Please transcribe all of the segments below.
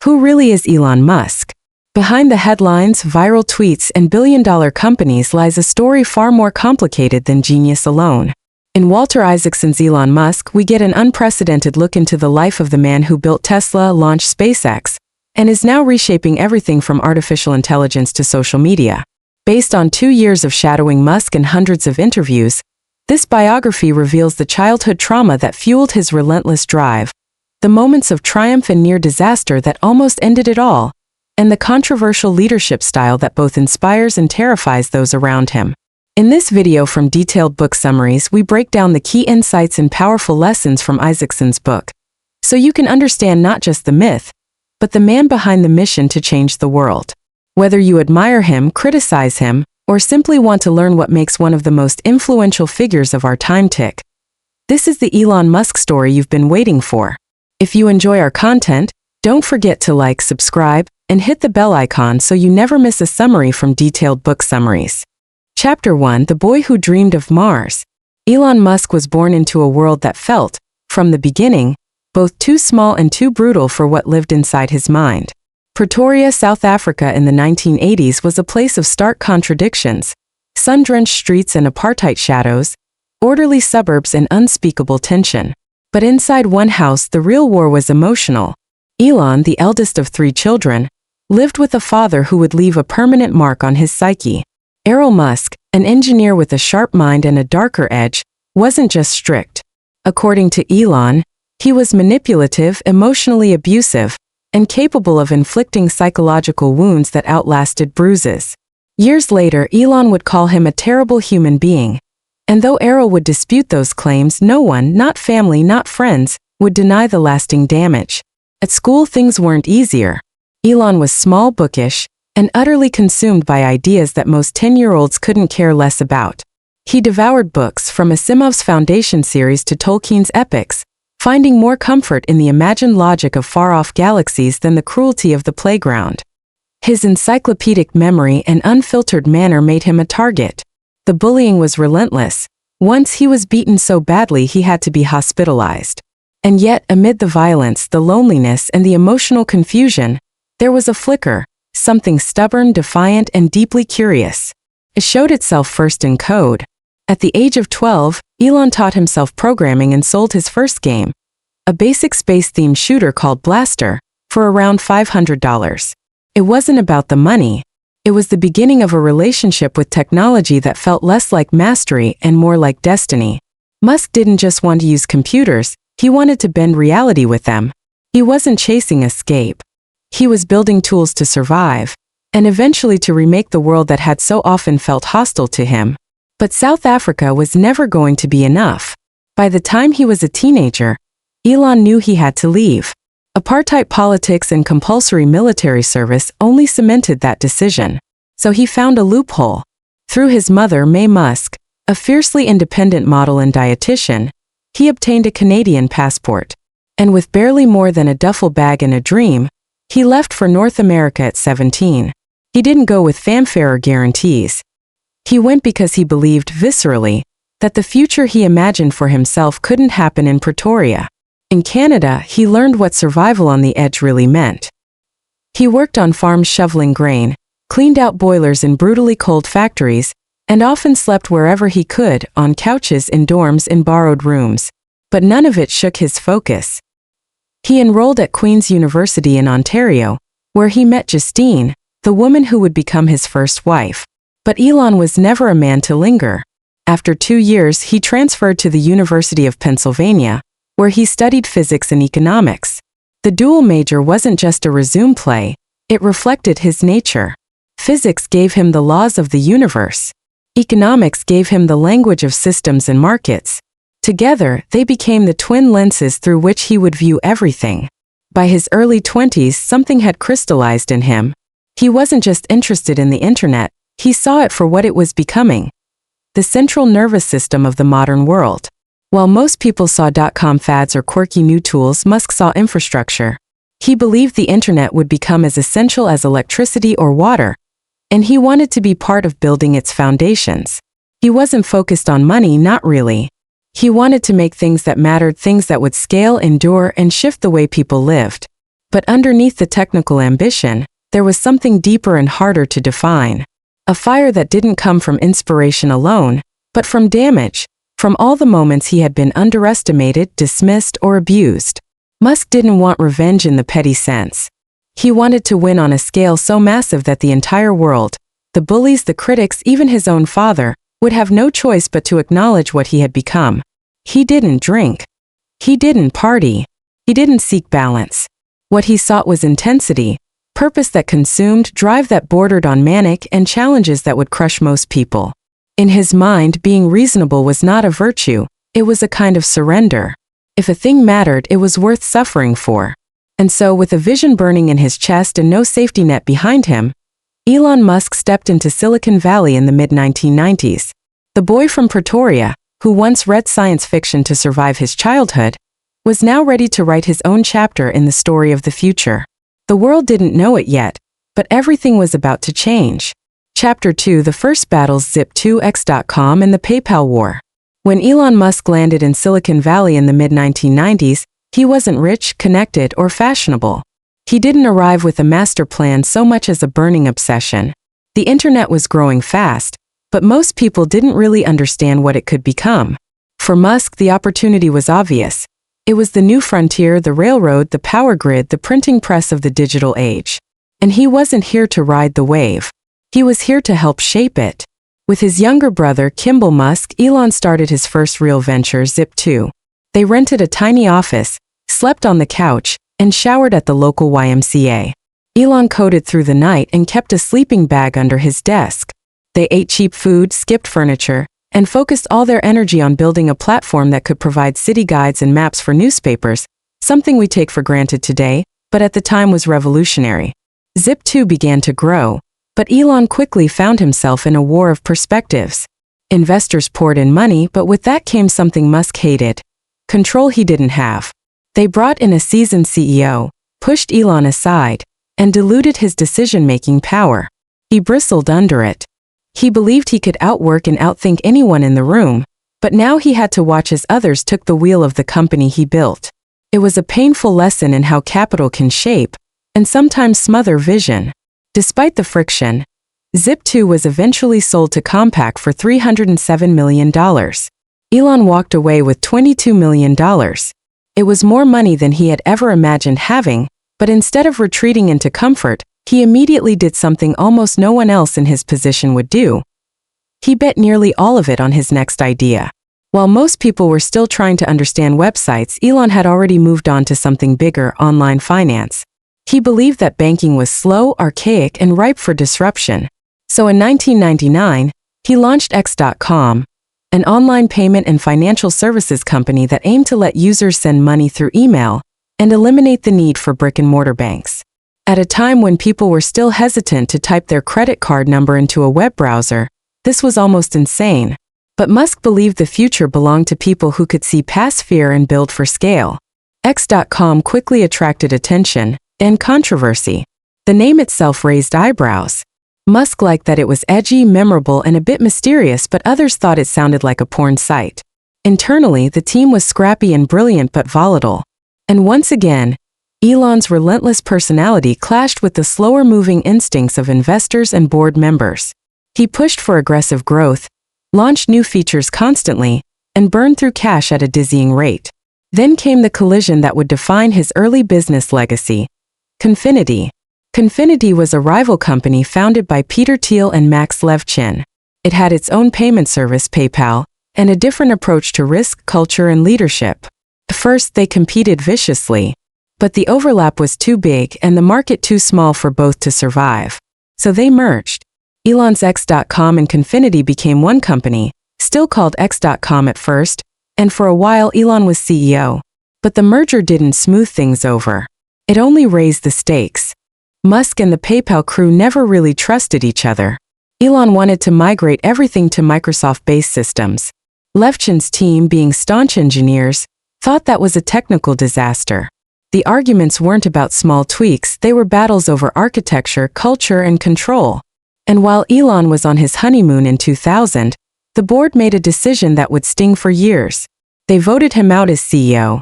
Who really is Elon Musk? Behind the headlines, viral tweets, and billion-dollar companies lies a story far more complicated than genius alone. In Walter Isaacson's Elon Musk, we get an unprecedented look into the life of the man who built Tesla, launched SpaceX, and is now reshaping everything from artificial intelligence to social media. Based on 2 years of shadowing Musk and hundreds of interviews, this biography reveals the childhood trauma that fueled his relentless drive, the moments of triumph and near disaster that almost ended it all, and the controversial leadership style that both inspires and terrifies those around him. In this video from Detailed Book Summaries, we break down the key insights and powerful lessons from Isaacson's book, so you can understand not just the myth, but the man behind the mission to change the world. Whether you admire him, criticize him, or simply want to learn what makes one of the most influential figures of our time tick, this is the Elon Musk story you've been waiting for. If you enjoy our content, don't forget to like, subscribe, and hit the bell icon so you never miss a summary from Detailed Book Summaries. Chapter 1: The Boy Who Dreamed of Mars. Elon Musk was born into a world that felt, from the beginning, both too small and too brutal for what lived inside his mind. Pretoria, South Africa in the 1980s was a place of stark contradictions: sun-drenched streets and apartheid shadows, orderly suburbs and unspeakable tension. But inside one house, the real war was emotional. Elon, the eldest of 3 children, lived with a father who would leave a permanent mark on his psyche. Elon Musk, an engineer with a sharp mind and a darker edge, wasn't just strict. According to Elon, he was manipulative, emotionally abusive, and capable of inflicting psychological wounds that outlasted bruises. Years later, Elon would call him a terrible human being. And though Errol would dispute those claims, no one, not family, not friends, would deny the lasting damage. At school, things weren't easier. Elon was small, bookish, and utterly consumed by ideas that most 10-year-olds couldn't care less about. He devoured books, from Asimov's Foundation series to Tolkien's epics, finding more comfort in the imagined logic of far-off galaxies than the cruelty of the playground. His encyclopedic memory and unfiltered manner made him a target. The bullying was relentless. Once he was beaten so badly he had to be hospitalized. And yet, amid the violence, the loneliness, and the emotional confusion, there was a flicker, something stubborn, defiant, and deeply curious. It showed itself first in code. At the age of 12, Elon taught himself programming and sold his first game, a basic space-themed shooter called Blaster, for around $500. It wasn't about the money. It was the beginning of a relationship with technology that felt less like mastery and more like destiny. Musk didn't just want to use computers, he wanted to bend reality with them. He wasn't chasing escape. He was building tools to survive, and eventually to remake the world that had so often felt hostile to him. But South Africa was never going to be enough. By the time he was a teenager, Elon knew he had to leave. Apartheid politics and compulsory military service only cemented that decision. So he found a loophole. Through his mother, May Musk, a fiercely independent model and dietitian, he obtained a Canadian passport. And with barely more than a duffel bag and a dream, he left for North America at 17. He didn't go with fanfare or guarantees. He went because he believed viscerally that the future he imagined for himself couldn't happen in Pretoria. In Canada, he learned what survival on the edge really meant. He worked on farms shoveling grain, cleaned out boilers in brutally cold factories, and often slept wherever he could, on couches, in dorms, in borrowed rooms. But none of it shook his focus. He enrolled at Queen's University in Ontario, where he met Justine, the woman who would become his first wife. But Elon was never a man to linger. After 2 years, he transferred to the University of Pennsylvania, where he studied physics and economics. The dual major wasn't just a resume play, it reflected his nature. Physics gave him the laws of the universe. Economics gave him the language of systems and markets. Together, they became the twin lenses through which he would view everything. By his early 20s, something had crystallized in him. He wasn't just interested in the internet, he saw it for what it was becoming: the central nervous system of the modern world. While most people saw dot-com fads or quirky new tools, Musk saw infrastructure. He believed the internet would become as essential as electricity or water, and he wanted to be part of building its foundations. He wasn't focused on money, not really. He wanted to make things that mattered, things that would scale, endure, and shift the way people lived. But underneath the technical ambition, there was something deeper and harder to define. A fire that didn't come from inspiration alone, but from damage, from all the moments he had been underestimated, dismissed, or abused. Musk didn't want revenge in the petty sense. He wanted to win on a scale so massive that the entire world, the bullies, the critics, even his own father, would have no choice but to acknowledge what he had become. He didn't drink. He didn't party. He didn't seek balance. What he sought was intensity, purpose that consumed, drive that bordered on manic, and challenges that would crush most people. In his mind, being reasonable was not a virtue, it was a kind of surrender. If a thing mattered, it was worth suffering for. And so, with a vision burning in his chest and no safety net behind him, Elon Musk stepped into Silicon Valley in the mid-1990s. The boy from Pretoria, who once read science fiction to survive his childhood, was now ready to write his own chapter in the story of the future. The world didn't know it yet, but everything was about to change. Chapter 2: The First Battles, Zip2X.com and the PayPal War. When Elon Musk landed in Silicon Valley in the mid-1990s, he wasn't rich, connected, or fashionable. He didn't arrive with a master plan so much as a burning obsession. The internet was growing fast, but most people didn't really understand what it could become. For Musk, the opportunity was obvious. It was the new frontier, the railroad, the power grid, the printing press of the digital age. And he wasn't here to ride the wave. He was here to help shape it. With his younger brother, Kimball Musk, Elon started his first real venture, Zip2. They rented a tiny office, slept on the couch, and showered at the local YMCA. Elon coded through the night and kept a sleeping bag under his desk. They ate cheap food, skipped furniture, and focused all their energy on building a platform that could provide city guides and maps for newspapers, something we take for granted today, but at the time was revolutionary. Zip2 began to grow, but Elon quickly found himself in a war of perspectives. Investors poured in money, but with that came something Musk hated: control he didn't have. They brought in a seasoned CEO, pushed Elon aside, and diluted his decision-making power. He bristled under it. He believed he could outwork and outthink anyone in the room, but now he had to watch as others took the wheel of the company he built. It was a painful lesson in how capital can shape, and sometimes smother vision. Despite the friction, Zip2 was eventually sold to Compaq for $307 million. Elon walked away with $22 million. It was more money than he had ever imagined having, but instead of retreating into comfort, he immediately did something almost no one else in his position would do. He bet nearly all of it on his next idea. While most people were still trying to understand websites, Elon had already moved on to something bigger: online finance. He believed that banking was slow, archaic, and ripe for disruption. So in 1999, he launched X.com, an online payment and financial services company that aimed to let users send money through email and eliminate the need for brick-and-mortar banks. At a time when people were still hesitant to type their credit card number into a web browser, this was almost insane. But Musk believed the future belonged to people who could see past fear and build for scale. X.com quickly attracted attention and controversy. The name itself raised eyebrows. Musk liked that it was edgy, memorable, and a bit mysterious, but others thought it sounded like a porn site. Internally, the team was scrappy and brilliant but volatile. And once again, Elon's relentless personality clashed with the slower-moving instincts of investors and board members. He pushed for aggressive growth, launched new features constantly, and burned through cash at a dizzying rate. Then came the collision that would define his early business legacy: Confinity. Confinity was a rival company founded by Peter Thiel and Max Levchin. It had its own payment service, PayPal, and a different approach to risk, culture, and leadership. At first, they competed viciously. But the overlap was too big and the market too small for both to survive. So they merged. Elon's X.com and Confinity became one company, still called X.com at first, and for a while Elon was CEO. But the merger didn't smooth things over. It only raised the stakes. Musk and the PayPal crew never really trusted each other. Elon wanted to migrate everything to Microsoft-based systems. Levchin's team, being staunch engineers, thought that was a technical disaster. The arguments weren't about small tweaks, they were battles over architecture, culture, and control. And while Elon was on his honeymoon in 2000, the board made a decision that would sting for years. They voted him out as CEO.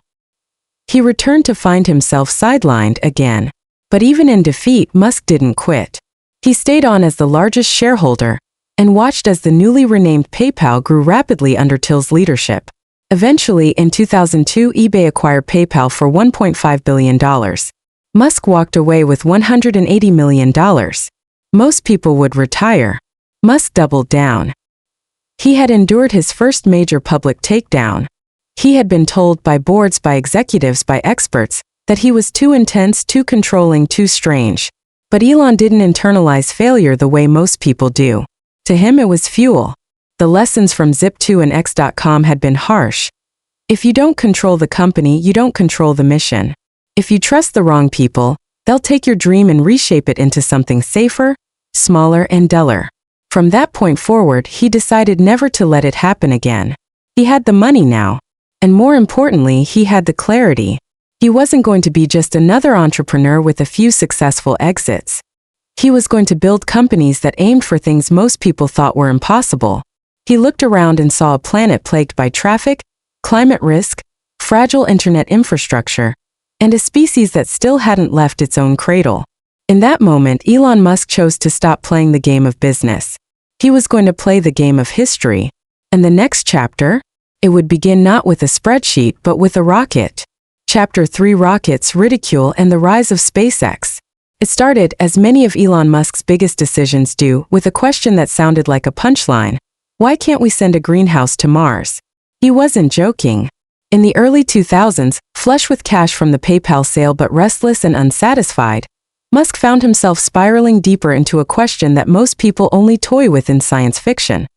He returned to find himself sidelined again. But even in defeat, Musk didn't quit. He stayed on as the largest shareholder and watched as the newly renamed PayPal grew rapidly under Till's leadership. Eventually, in 2002, eBay acquired PayPal for $1.5 billion. Musk walked away with $180 million. Most people would retire. Musk doubled down. He had endured his first major public takedown. He had been told by boards, by executives, by experts, that he was too intense, too controlling, too strange. But Elon didn't internalize failure the way most people do. To him it was fuel. The lessons from Zip2 and X.com had been harsh. If you don't control the company, you don't control the mission. If you trust the wrong people, they'll take your dream and reshape it into something safer, smaller, and duller. From that point forward, he decided never to let it happen again. He had the money now. And more importantly, he had the clarity. He wasn't going to be just another entrepreneur with a few successful exits. He was going to build companies that aimed for things most people thought were impossible. He looked around and saw a planet plagued by traffic, climate risk, fragile internet infrastructure, and a species that still hadn't left its own cradle. In that moment, Elon Musk chose to stop playing the game of business. He was going to play the game of history. And the next chapter? It would begin not with a spreadsheet but with a rocket. Chapter 3: Rockets, Ridicule, and the Rise of SpaceX. It started, as many of Elon Musk's biggest decisions do, with a question that sounded like a punchline. Why can't we send a greenhouse to Mars? He wasn't joking. In the early 2000s, flush with cash from the PayPal sale but restless and unsatisfied, Musk found himself spiraling deeper into a question that most people only toy with in science fiction.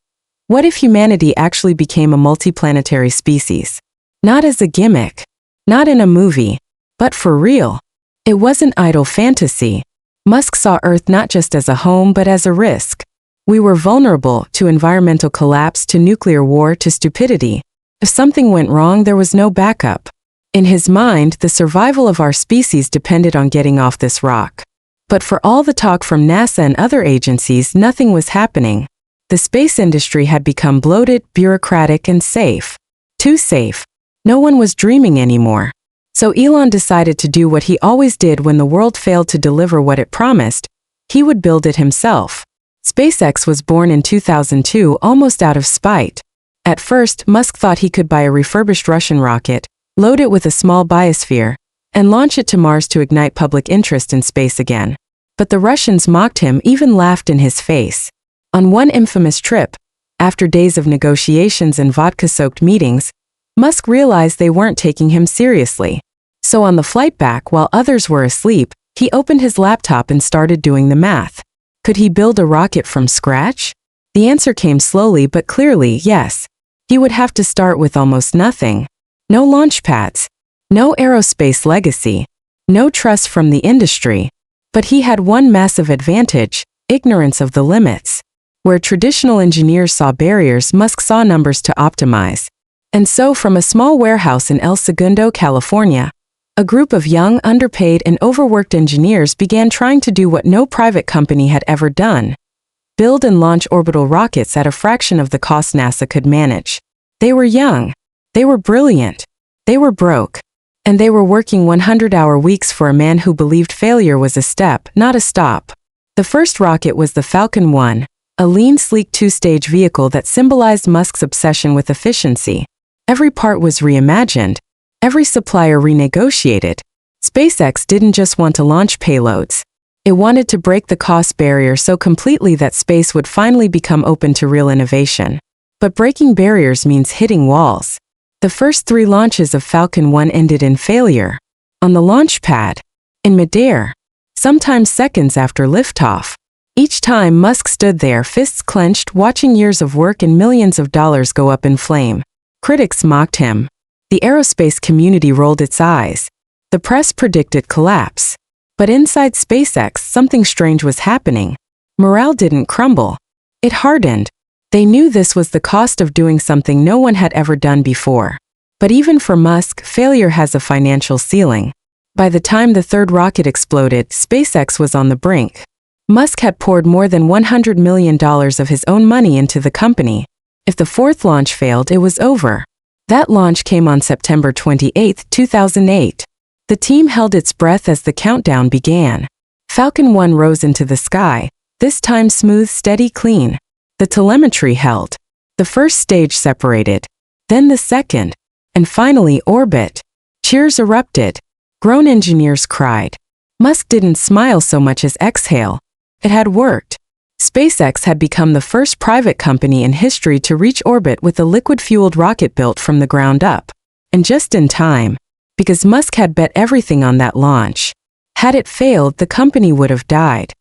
What if humanity actually became a multiplanetary species? Not as a gimmick, not in a movie, but for real. It wasn't idle fantasy. Musk saw Earth not just as a home but as a risk. We were vulnerable to environmental collapse, to nuclear war, to stupidity. If something went wrong, there was no backup. In his mind, the survival of our species depended on getting off this rock. But for all the talk from NASA and other agencies, nothing was happening. The space industry had become bloated, bureaucratic, and safe. Too safe. No one was dreaming anymore. So Elon decided to do what he always did when the world failed to deliver what it promised. He would build it himself. SpaceX was born in 2002 almost out of spite. At first, Musk thought he could buy a refurbished Russian rocket, load it with a small biosphere, and launch it to Mars to ignite public interest in space again. But the Russians mocked him, even laughed in his face. On one infamous trip, after days of negotiations and vodka-soaked meetings, Musk realized they weren't taking him seriously. So on the flight back, while others were asleep, he opened his laptop and started doing the math. Could he build a rocket from scratch? The answer came slowly but clearly, yes. He would have to start with almost nothing. No launch pads. No aerospace legacy. No trust from the industry. But he had one massive advantage: ignorance of the limits. Where traditional engineers saw barriers, Musk saw numbers to optimize. And so, from a small warehouse in El Segundo, California, a group of young, underpaid, and overworked engineers began trying to do what no private company had ever done: build and launch orbital rockets at a fraction of the cost NASA could manage. They were young. They were brilliant. They were broke. And they were working 100-hour weeks for a man who believed failure was a step, not a stop. The first rocket was the Falcon 1, a lean, sleek two-stage vehicle that symbolized Musk's obsession with efficiency. Every part was reimagined. Every supplier renegotiated. SpaceX didn't just want to launch payloads. It wanted to break the cost barrier so completely that space would finally become open to real innovation. But breaking barriers means hitting walls. The first 3 launches of Falcon 1 ended in failure. On the launch pad. In midair. Sometimes seconds after liftoff. Each time, Musk stood there, fists clenched, watching years of work and millions of dollars go up in flame. Critics mocked him. The aerospace community rolled its eyes. The press predicted collapse. But inside SpaceX, something strange was happening. Morale didn't crumble. It hardened. They knew this was the cost of doing something no one had ever done before. But even for Musk, failure has a financial ceiling. By the time the third rocket exploded, SpaceX was on the brink. Musk had poured more than $100 million of his own money into the company. If the fourth launch failed, it was over. That launch came on September 28, 2008. The team held its breath as the countdown began. Falcon 1 rose into the sky, this time smooth, steady, clean. The telemetry held. The first stage separated, then the second, and finally orbit. Cheers erupted. Grown engineers cried. Musk didn't smile so much as exhale. It had worked. SpaceX had become the first private company in history to reach orbit with a liquid-fueled rocket built from the ground up. And just in time, because Musk had bet everything on that launch. Had it failed, the company would have died.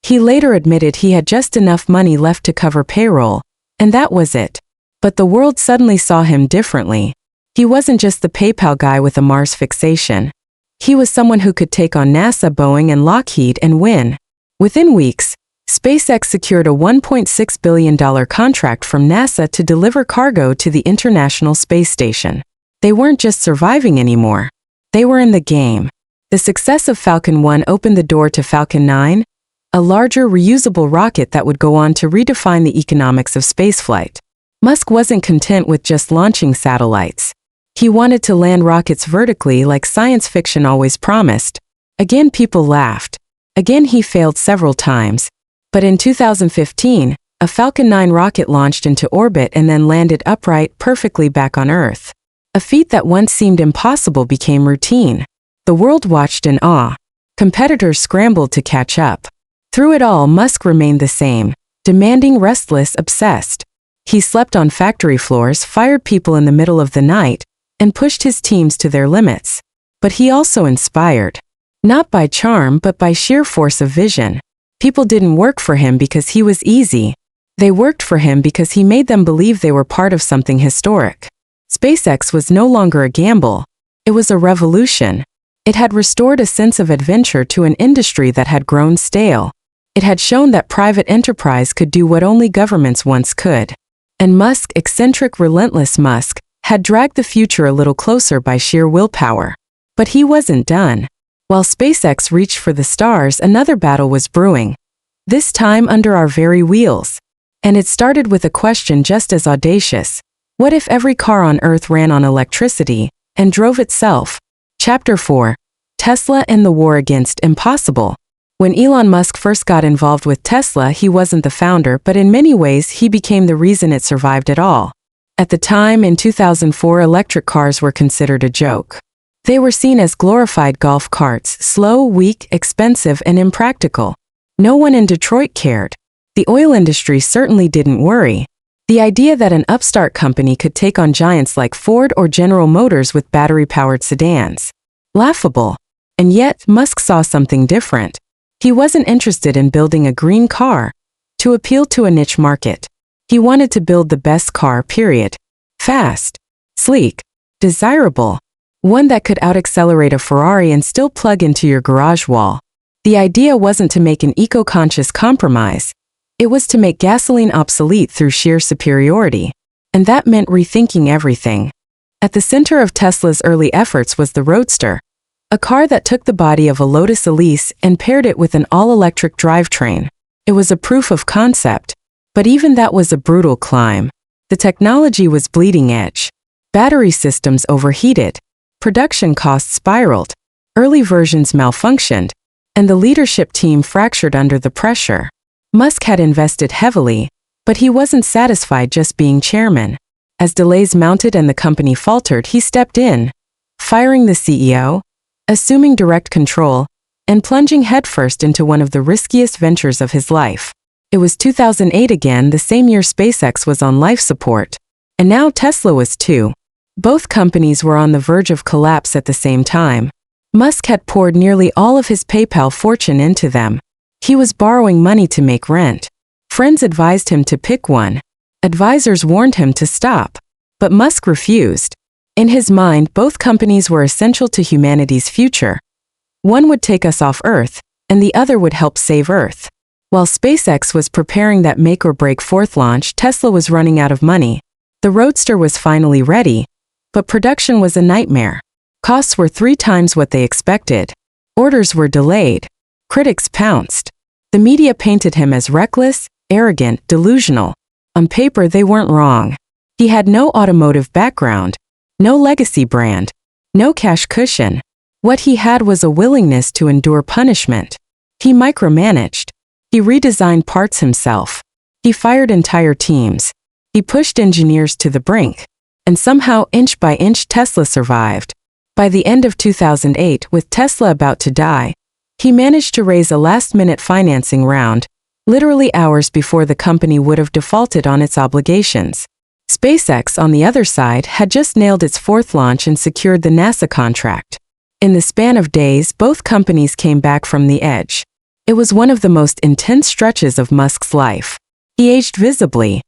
He later admitted he had just enough money left to cover payroll, and that was it. But the world suddenly saw him differently. He wasn't just the PayPal guy with a Mars fixation. He was someone who could take on NASA, Boeing, and Lockheed and win. Within weeks, SpaceX secured a $1.6 billion contract from NASA to deliver cargo to the International Space Station. They weren't just surviving anymore. They were in the game. The success of Falcon 1 opened the door to Falcon 9, a larger, reusable rocket that would go on to redefine the economics of spaceflight. Musk wasn't content with just launching satellites. He wanted to land rockets vertically like science fiction always promised. Again, people laughed. Again, he failed several times. But in 2015, a Falcon 9 rocket launched into orbit and then landed upright, perfectly back on Earth. A feat that once seemed impossible became routine. The world watched in awe. Competitors scrambled to catch up. Through it all, Musk remained the same, demanding, restless, obsessed. He slept on factory floors, fired people in the middle of the night, and pushed his teams to their limits. But he also inspired. Not by charm, but by sheer force of vision. People didn't work for him because he was easy. They worked for him because he made them believe they were part of something historic. SpaceX was no longer a gamble. It was a revolution. It had restored a sense of adventure to an industry that had grown stale. It had shown that private enterprise could do what only governments once could. And Musk, eccentric, relentless Musk, had dragged the future a little closer by sheer willpower. But he wasn't done. While SpaceX reached for the stars, another battle was brewing. This time under our very wheels. And it started with a question just as audacious. What if every car on Earth ran on electricity and drove itself? Chapter 4. Tesla and the War Against Impossible. When Elon Musk first got involved with Tesla, he wasn't the founder, but in many ways he became the reason it survived at all. At the time, in 2004, electric cars were considered a joke. They were seen as glorified golf carts, slow, weak, expensive, and impractical. No one in Detroit cared. The oil industry certainly didn't worry. The idea that an upstart company could take on giants like Ford or General Motors with battery-powered sedans. Laughable. And yet, Musk saw something different. He wasn't interested in building a green car to appeal to a niche market. He wanted to build the best car, period. Fast, sleek, desirable. One that could out-accelerate a Ferrari and still plug into your garage wall. The idea wasn't to make an eco-conscious compromise. It was to make gasoline obsolete through sheer superiority. And that meant rethinking everything. At the center of Tesla's early efforts was the Roadster, a car that took the body of a Lotus Elise and paired it with an all-electric drivetrain. It was a proof of concept. But even that was a brutal climb. The technology was bleeding edge. Battery systems overheated. Production costs spiraled. Early versions malfunctioned. And the leadership team fractured under the pressure. Musk had invested heavily, but he wasn't satisfied just being chairman. As delays mounted and the company faltered, he stepped in, firing the CEO, assuming direct control, and plunging headfirst into one of the riskiest ventures of his life. It was 2008 again, the same year SpaceX was on life support. And now Tesla was too. Both companies were on the verge of collapse at the same time. Musk had poured nearly all of his PayPal fortune into them. He was borrowing money to make rent. Friends advised him to pick one. Advisors warned him to stop. But Musk refused. In his mind, both companies were essential to humanity's future. One would take us off Earth, and the other would help save Earth. While SpaceX was preparing that make-or-break fourth launch, Tesla was running out of money. The Roadster was finally ready, but production was a nightmare. Costs were 3 times what they expected. Orders were delayed. Critics pounced. The media painted him as reckless, arrogant, delusional. On paper, they weren't wrong. He had no automotive background, no legacy brand, no cash cushion. What he had was a willingness to endure punishment. He micromanaged. He redesigned parts himself. He fired entire teams. He pushed engineers to the brink. And somehow, inch by inch, Tesla survived. By the end of 2008, with Tesla about to die, he managed to raise a last-minute financing round, literally hours before the company would have defaulted on its obligations. SpaceX, on the other side, had just nailed its fourth launch and secured the NASA contract. In the span of days, both companies came back from the edge. It was one of the most intense stretches of Musk's life. He aged visibly.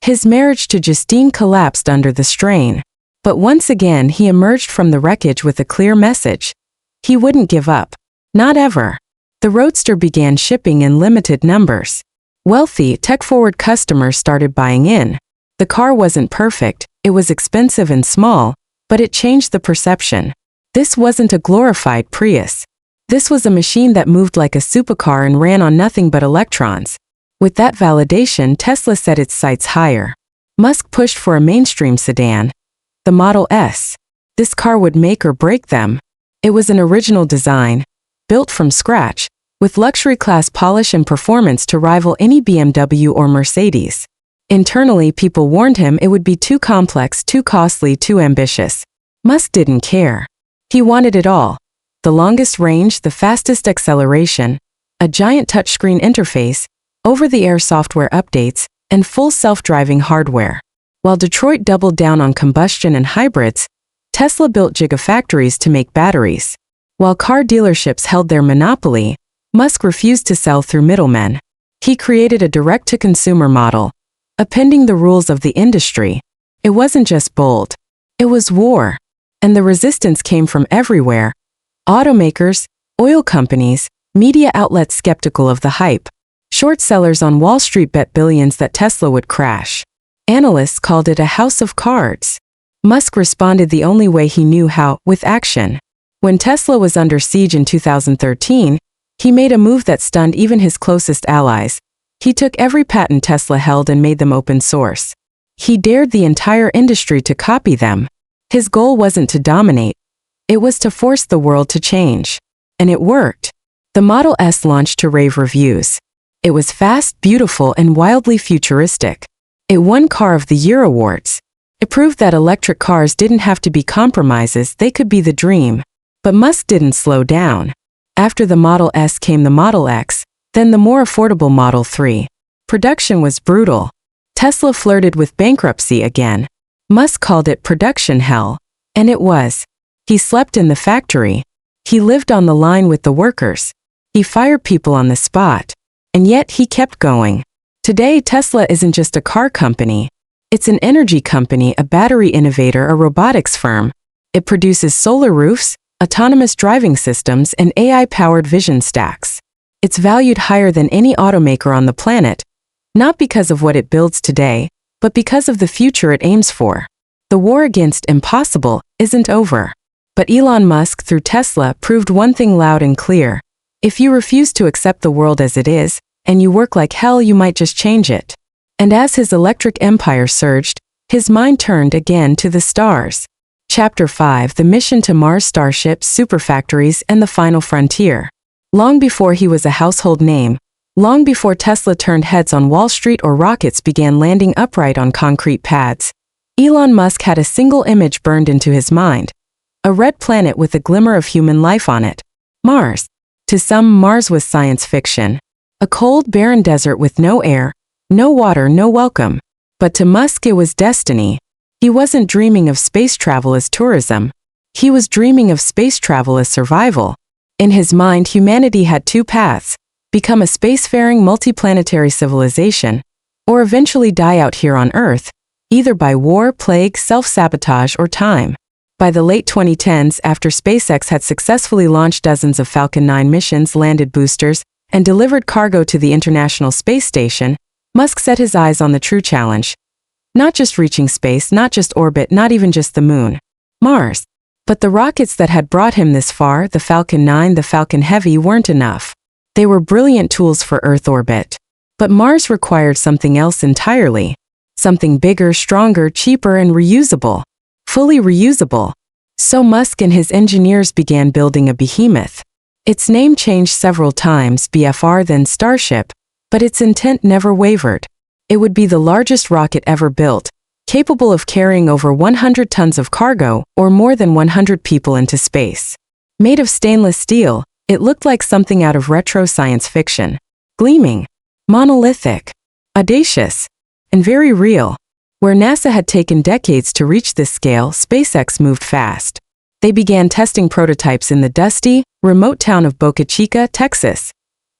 His marriage to Justine collapsed under the strain. But once again he emerged from the wreckage with a clear message. He wouldn't give up. Not ever. The Roadster began shipping in limited numbers. Wealthy, tech-forward customers started buying in. The car wasn't perfect, it was expensive and small, but it changed the perception. This wasn't a glorified Prius. This was a machine that moved like a supercar and ran on nothing but electrons. With that validation, Tesla set its sights higher. Musk pushed for a mainstream sedan, the Model S. This car would make or break them. It was an original design, built from scratch, with luxury-class polish and performance to rival any BMW or Mercedes. Internally, people warned him it would be too complex, too costly, too ambitious. Musk didn't care. He wanted it all. The longest range, the fastest acceleration, a giant touchscreen interface, over-the-air software updates, and full self-driving hardware. While Detroit doubled down on combustion and hybrids, Tesla built gigafactories to make batteries. While car dealerships held their monopoly, Musk refused to sell through middlemen. He created a direct-to-consumer model, upending the rules of the industry. It wasn't just bold. It was war. And the resistance came from everywhere. Automakers, oil companies, media outlets skeptical of the hype. Short sellers on Wall Street bet billions that Tesla would crash. Analysts called it a house of cards. Musk responded the only way he knew how, with action. When Tesla was under siege in 2013, he made a move that stunned even his closest allies. He took every patent Tesla held and made them open source. He dared the entire industry to copy them. His goal wasn't to dominate. It was to force the world to change. And it worked. The Model S launched to rave reviews. It was fast, beautiful, and wildly futuristic. It won Car of the Year awards. It proved that electric cars didn't have to be compromises, they could be the dream. But Musk didn't slow down. After the Model S came the Model X, then the more affordable Model 3. Production was brutal. Tesla flirted with bankruptcy again. Musk called it production hell. And it was. He slept in the factory. He lived on the line with the workers. He fired people on the spot. And yet he kept going. Today Tesla isn't just a car company. It's an energy company, a battery innovator, a robotics firm. It produces solar roofs, autonomous driving systems, and AI-powered vision stacks. It's valued higher than any automaker on the planet, not because of what it builds today, but because of the future it aims for. The war against impossible isn't over. But Elon Musk, through Tesla, proved one thing loud and clear. If you refuse to accept the world as it is, and you work like hell, you might just change it. And as his electric empire surged, his mind turned again to the stars. Chapter 5: The Mission to Mars, Starships, Superfactories, and the Final Frontier. Long before he was a household name, long before Tesla turned heads on Wall Street or rockets began landing upright on concrete pads, Elon Musk had a single image burned into his mind. A red planet with a glimmer of human life on it. Mars. To some, Mars was science fiction. A cold, barren desert with no air, no water, no welcome. But to Musk it was destiny. He wasn't dreaming of space travel as tourism. He was dreaming of space travel as survival. In his mind, humanity had two paths: become a spacefaring multiplanetary civilization, or eventually die out here on Earth, either by war, plague, self-sabotage, or time. By the late 2010s, after SpaceX had successfully launched dozens of Falcon 9 missions, landed boosters, and delivered cargo to the International Space Station, Musk set his eyes on the true challenge. Not just reaching space, not just orbit, not even just the moon. Mars. But the rockets that had brought him this far, the Falcon 9, the Falcon Heavy, weren't enough. They were brilliant tools for Earth orbit. But Mars required something else entirely. Something bigger, stronger, cheaper, and reusable. Fully reusable. So Musk and his engineers began building a behemoth. Its name changed several times, BFR then Starship, but its intent never wavered. It would be the largest rocket ever built, capable of carrying over 100 tons of cargo or more than 100 people into space. Made of stainless steel, it looked like something out of retro science fiction. Gleaming, monolithic, audacious, and very real. Where NASA had taken decades to reach this scale, SpaceX moved fast. They began testing prototypes in the dusty, remote town of Boca Chica, Texas,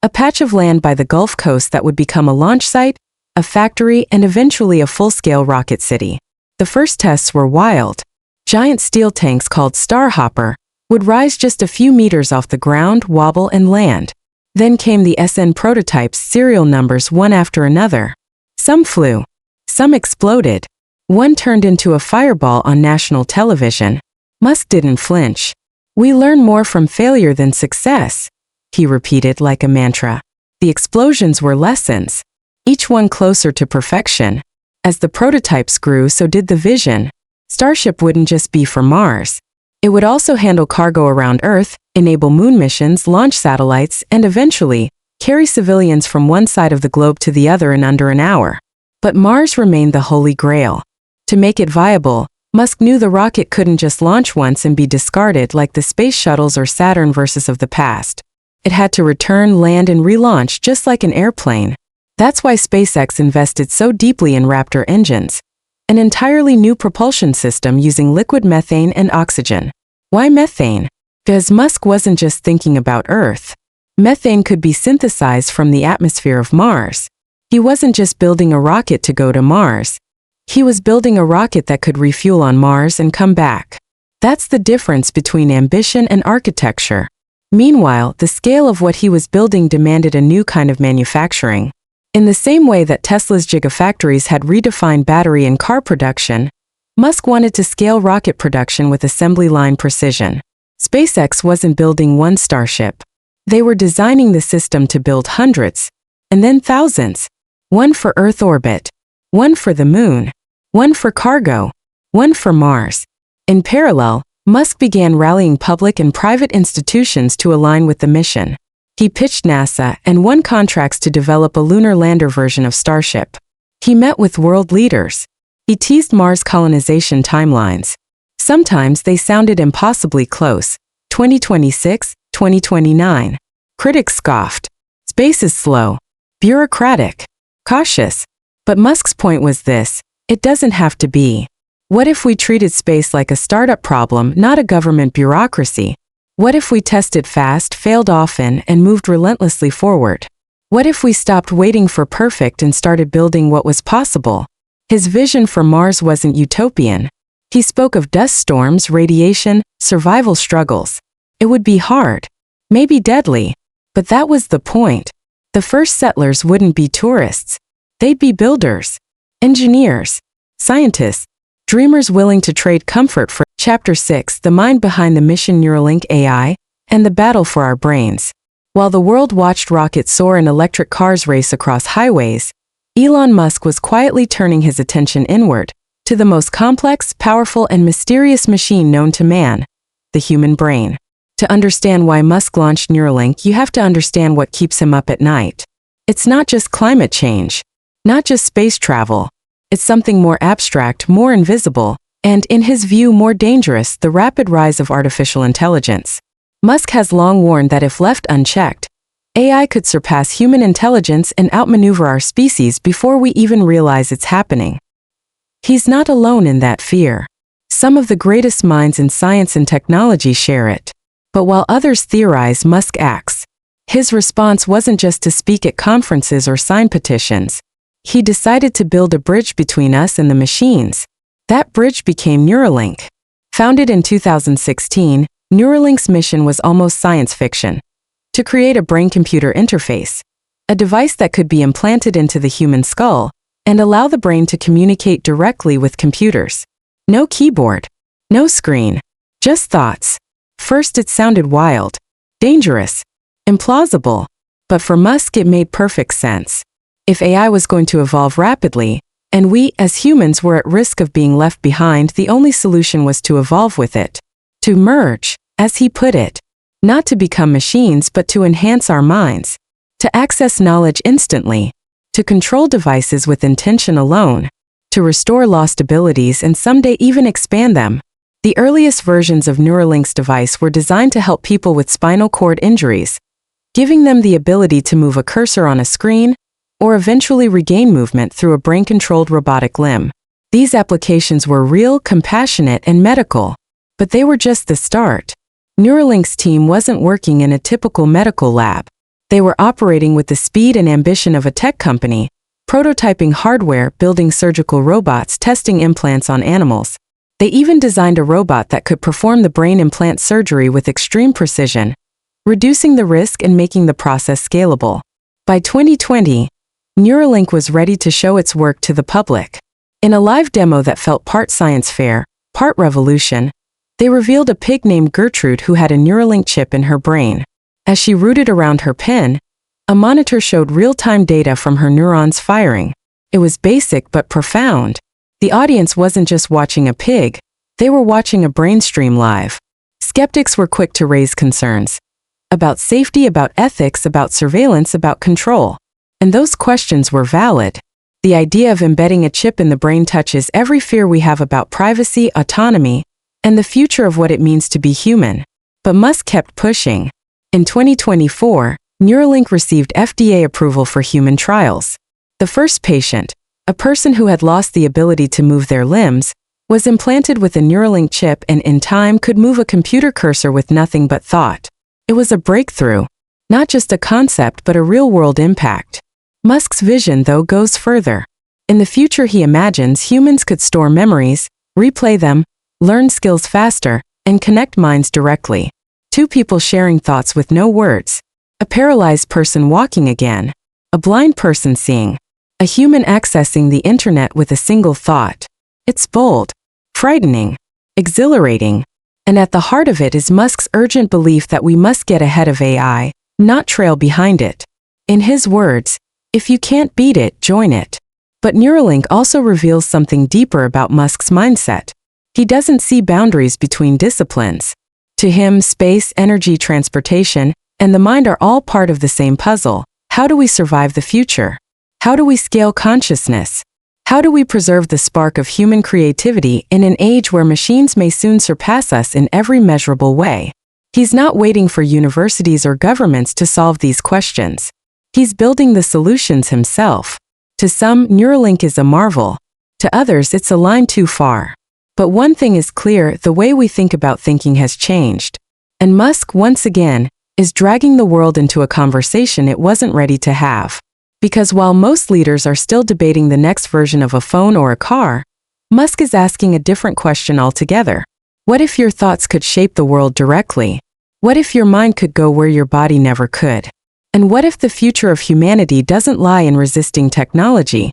a patch of land by the Gulf Coast that would become a launch site, a factory, and eventually a full-scale rocket city. The first tests were wild. Giant steel tanks called Starhopper would rise just a few meters off the ground, wobble, and land. Then came the SN prototypes, serial numbers one after another. Some flew. Some exploded. One turned into a fireball on national television. Musk didn't flinch. "We learn more from failure than success," he repeated like a mantra. The explosions were lessons, each one closer to perfection. As the prototypes grew, so did the vision. Starship wouldn't just be for Mars. It would also handle cargo around Earth, enable moon missions, launch satellites, and eventually carry civilians from one side of the globe to the other in under an hour. But Mars remained the holy grail. To make it viable, Musk knew the rocket couldn't just launch once and be discarded like the space shuttles or Saturn versions of the past. It had to return, land, and relaunch just like an airplane. That's why SpaceX invested so deeply in Raptor engines, an entirely new propulsion system using liquid methane and oxygen. Why methane? Because Musk wasn't just thinking about Earth. Methane could be synthesized from the atmosphere of Mars. He wasn't just building a rocket to go to Mars. He was building a rocket that could refuel on Mars and come back. That's the difference between ambition and architecture. Meanwhile, the scale of what he was building demanded a new kind of manufacturing. In the same way that Tesla's gigafactories had redefined battery and car production, Musk wanted to scale rocket production with assembly line precision. SpaceX wasn't building one Starship. They were designing the system to build hundreds, and then thousands. One for Earth orbit, one for the Moon, one for cargo, one for Mars. In parallel, Musk began rallying public and private institutions to align with the mission. He pitched NASA and won contracts to develop a lunar lander version of Starship. He met with world leaders. He teased Mars colonization timelines. Sometimes they sounded impossibly close. 2026, 2029. Critics scoffed. Space is slow, bureaucratic, cautious. But Musk's point was this: it doesn't have to be. What if we treated space like a startup problem, not a government bureaucracy? What if we tested fast, failed often, and moved relentlessly forward? What if we stopped waiting for perfect and started building what was possible? His vision for Mars wasn't utopian. He spoke of dust storms, radiation, survival struggles. It would be hard, maybe deadly, but that was the point. The first settlers wouldn't be tourists. They'd be builders, engineers, scientists, dreamers willing to trade comfort for. Chapter 6: The Mind Behind the Mission, Neuralink AI, and the Battle for Our Brains. While the world watched rockets soar and electric cars race across highways, Elon Musk was quietly turning his attention inward, to the most complex, powerful, and mysterious machine known to man, the human brain. To understand why Musk launched Neuralink, you have to understand what keeps him up at night. It's not just climate change, not just space travel. It's something more abstract, more invisible, and, in his view, more dangerous: the rapid rise of artificial intelligence. Musk has long warned that if left unchecked, AI could surpass human intelligence and outmaneuver our species before we even realize it's happening. He's not alone in that fear. Some of the greatest minds in science and technology share it. But while others theorize, Musk acts. His response wasn't just to speak at conferences or sign petitions. He decided to build a bridge between us and the machines. That bridge became Neuralink. Founded in 2016, Neuralink's mission was almost science fiction: to create a brain-computer interface, a device that could be implanted into the human skull and allow the brain to communicate directly with computers. No keyboard, no screen, just thoughts. First it sounded wild, dangerous, implausible, but for Musk it made perfect sense. If AI was going to evolve rapidly, And we, as humans, were at risk of being left behind. The only solution was to evolve with it. To merge, as he put it. Not to become machines but to enhance our minds. To access knowledge instantly. To control devices with intention alone. To restore lost abilities and someday even expand them. The earliest versions of Neuralink's device were designed to help people with spinal cord injuries, giving them the ability to move a cursor on a screen, or eventually regain movement through a brain-controlled robotic limb. These applications were real, compassionate, and medical. But they were just the start. Neuralink's team wasn't working in a typical medical lab. They were operating with the speed and ambition of a tech company, prototyping hardware, building surgical robots, testing implants on animals. They even designed a robot that could perform the brain implant surgery with extreme precision, reducing the risk and making the process scalable. By 2020, Neuralink was ready to show its work to the public. In a live demo that felt part science fair, part revolution, they revealed a pig named Gertrude who had a Neuralink chip in her brain. As she rooted around her pen, a monitor showed real-time data from her neurons firing. It was basic but profound. The audience wasn't just watching a pig, they were watching a brain stream live. Skeptics were quick to raise concerns. About safety, about ethics, about surveillance, about control. And those questions were valid. The idea of embedding a chip in the brain touches every fear we have about privacy, autonomy, and the future of what it means to be human. But Musk kept pushing. In 2024, Neuralink received FDA approval for human trials. The first patient, a person who had lost the ability to move their limbs, was implanted with a Neuralink chip and in time could move a computer cursor with nothing but thought. It was a breakthrough. Not just a concept but a real-world impact. Musk's vision, though, goes further. In the future he imagines humans could store memories, replay them, learn skills faster, and connect minds directly. Two people sharing thoughts with no words. A paralyzed person walking again. A blind person seeing. A human accessing the internet with a single thought. It's bold, frightening, exhilarating. And at the heart of it is Musk's urgent belief that we must get ahead of AI, not trail behind it. In his words, if you can't beat it, join it. But Neuralink also reveals something deeper about Musk's mindset. He doesn't see boundaries between disciplines. To him, space, energy, transportation, and the mind are all part of the same puzzle. How do we survive the future? How do we scale consciousness? How do we preserve the spark of human creativity in an age where machines may soon surpass us in every measurable way? He's not waiting for universities or governments to solve these questions. He's building the solutions himself. To some, Neuralink is a marvel. To others, it's a line too far. But one thing is clear, the way we think about thinking has changed. And Musk, once again, is dragging the world into a conversation it wasn't ready to have. Because while most leaders are still debating the next version of a phone or a car, Musk is asking a different question altogether. What if your thoughts could shape the world directly? What if your mind could go where your body never could? And what if the future of humanity doesn't lie in resisting technology,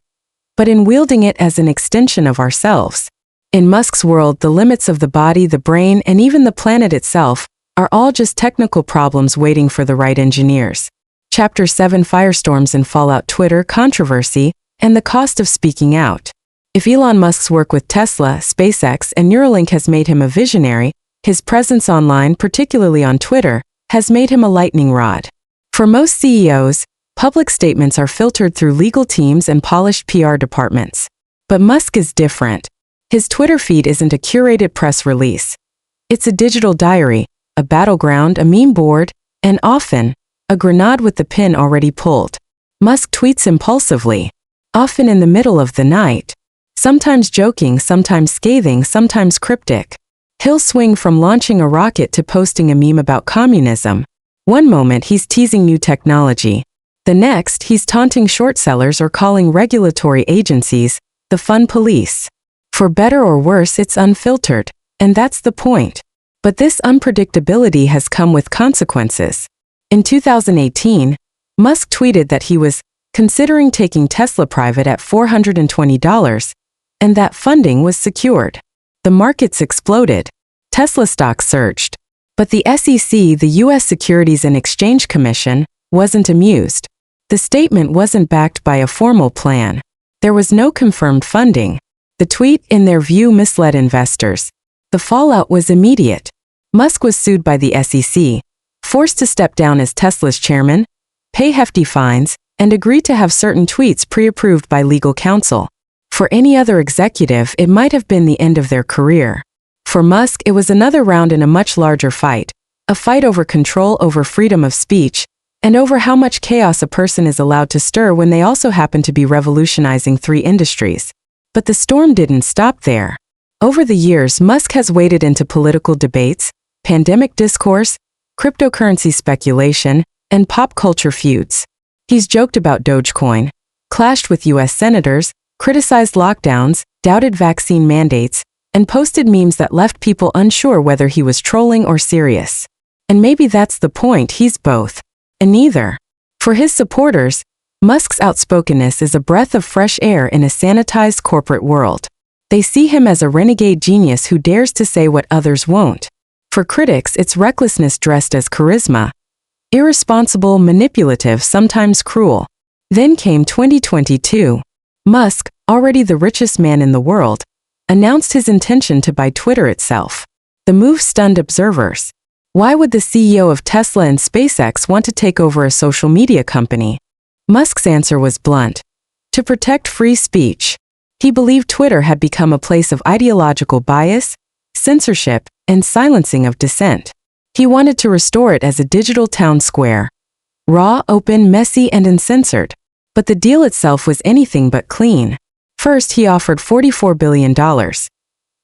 but in wielding it as an extension of ourselves? In Musk's world, the limits of the body, the brain, and even the planet itself are all just technical problems waiting for the right engineers. Chapter 7: Firestorms and Fallout, Twitter, Controversy, and the Cost of Speaking Out. If Elon Musk's work with Tesla, SpaceX, and Neuralink has made him a visionary, his presence online, particularly on Twitter, has made him a lightning rod. For most CEOs, public statements are filtered through legal teams and polished PR departments. But Musk is different. His Twitter feed isn't a curated press release. It's a digital diary, a battleground, a meme board, and often, a grenade with the pin already pulled. Musk tweets impulsively, often in the middle of the night. Sometimes joking, sometimes scathing, sometimes cryptic. He'll swing from launching a rocket to posting a meme about communism. One moment he's teasing new technology. The next, he's taunting short sellers or calling regulatory agencies the fun police. For better or worse, it's unfiltered, and that's the point. But this unpredictability has come with consequences. In 2018, Musk tweeted that he was considering taking Tesla private at $420, and that funding was secured. The markets exploded. Tesla stock surged. But the SEC, the U.S. Securities and Exchange Commission, wasn't amused. The statement wasn't backed by a formal plan. There was no confirmed funding. The tweet, in their view, misled investors. The fallout was immediate. Musk was sued by the SEC, forced to step down as Tesla's chairman, pay hefty fines, and agree to have certain tweets pre-approved by legal counsel. For any other executive, it might have been the end of their career. For Musk, it was another round in a much larger fight, a fight over control over freedom of speech, and over how much chaos a person is allowed to stir when they also happen to be revolutionizing 3 industries. But the storm didn't stop there. Over the years, Musk has waded into political debates, pandemic discourse, cryptocurrency speculation, and pop culture feuds. He's joked about Dogecoin, clashed with US senators, criticized lockdowns, doubted vaccine mandates, and posted memes that left people unsure whether he was trolling or serious. And maybe that's the point, he's both. And neither. For his supporters, Musk's outspokenness is a breath of fresh air in a sanitized corporate world. They see him as a renegade genius who dares to say what others won't. For critics, it's recklessness dressed as charisma. Irresponsible, manipulative, sometimes cruel. Then came 2022. Musk, already the richest man in the world, announced his intention to buy Twitter itself. The move stunned observers. Why would the CEO of Tesla and SpaceX want to take over a social media company? Musk's answer was blunt. To protect free speech. He believed Twitter had become a place of ideological bias, censorship, and silencing of dissent. He wanted to restore it as a digital town square. Raw, open, messy, and uncensored. But the deal itself was anything but clean. First, he offered $44 billion.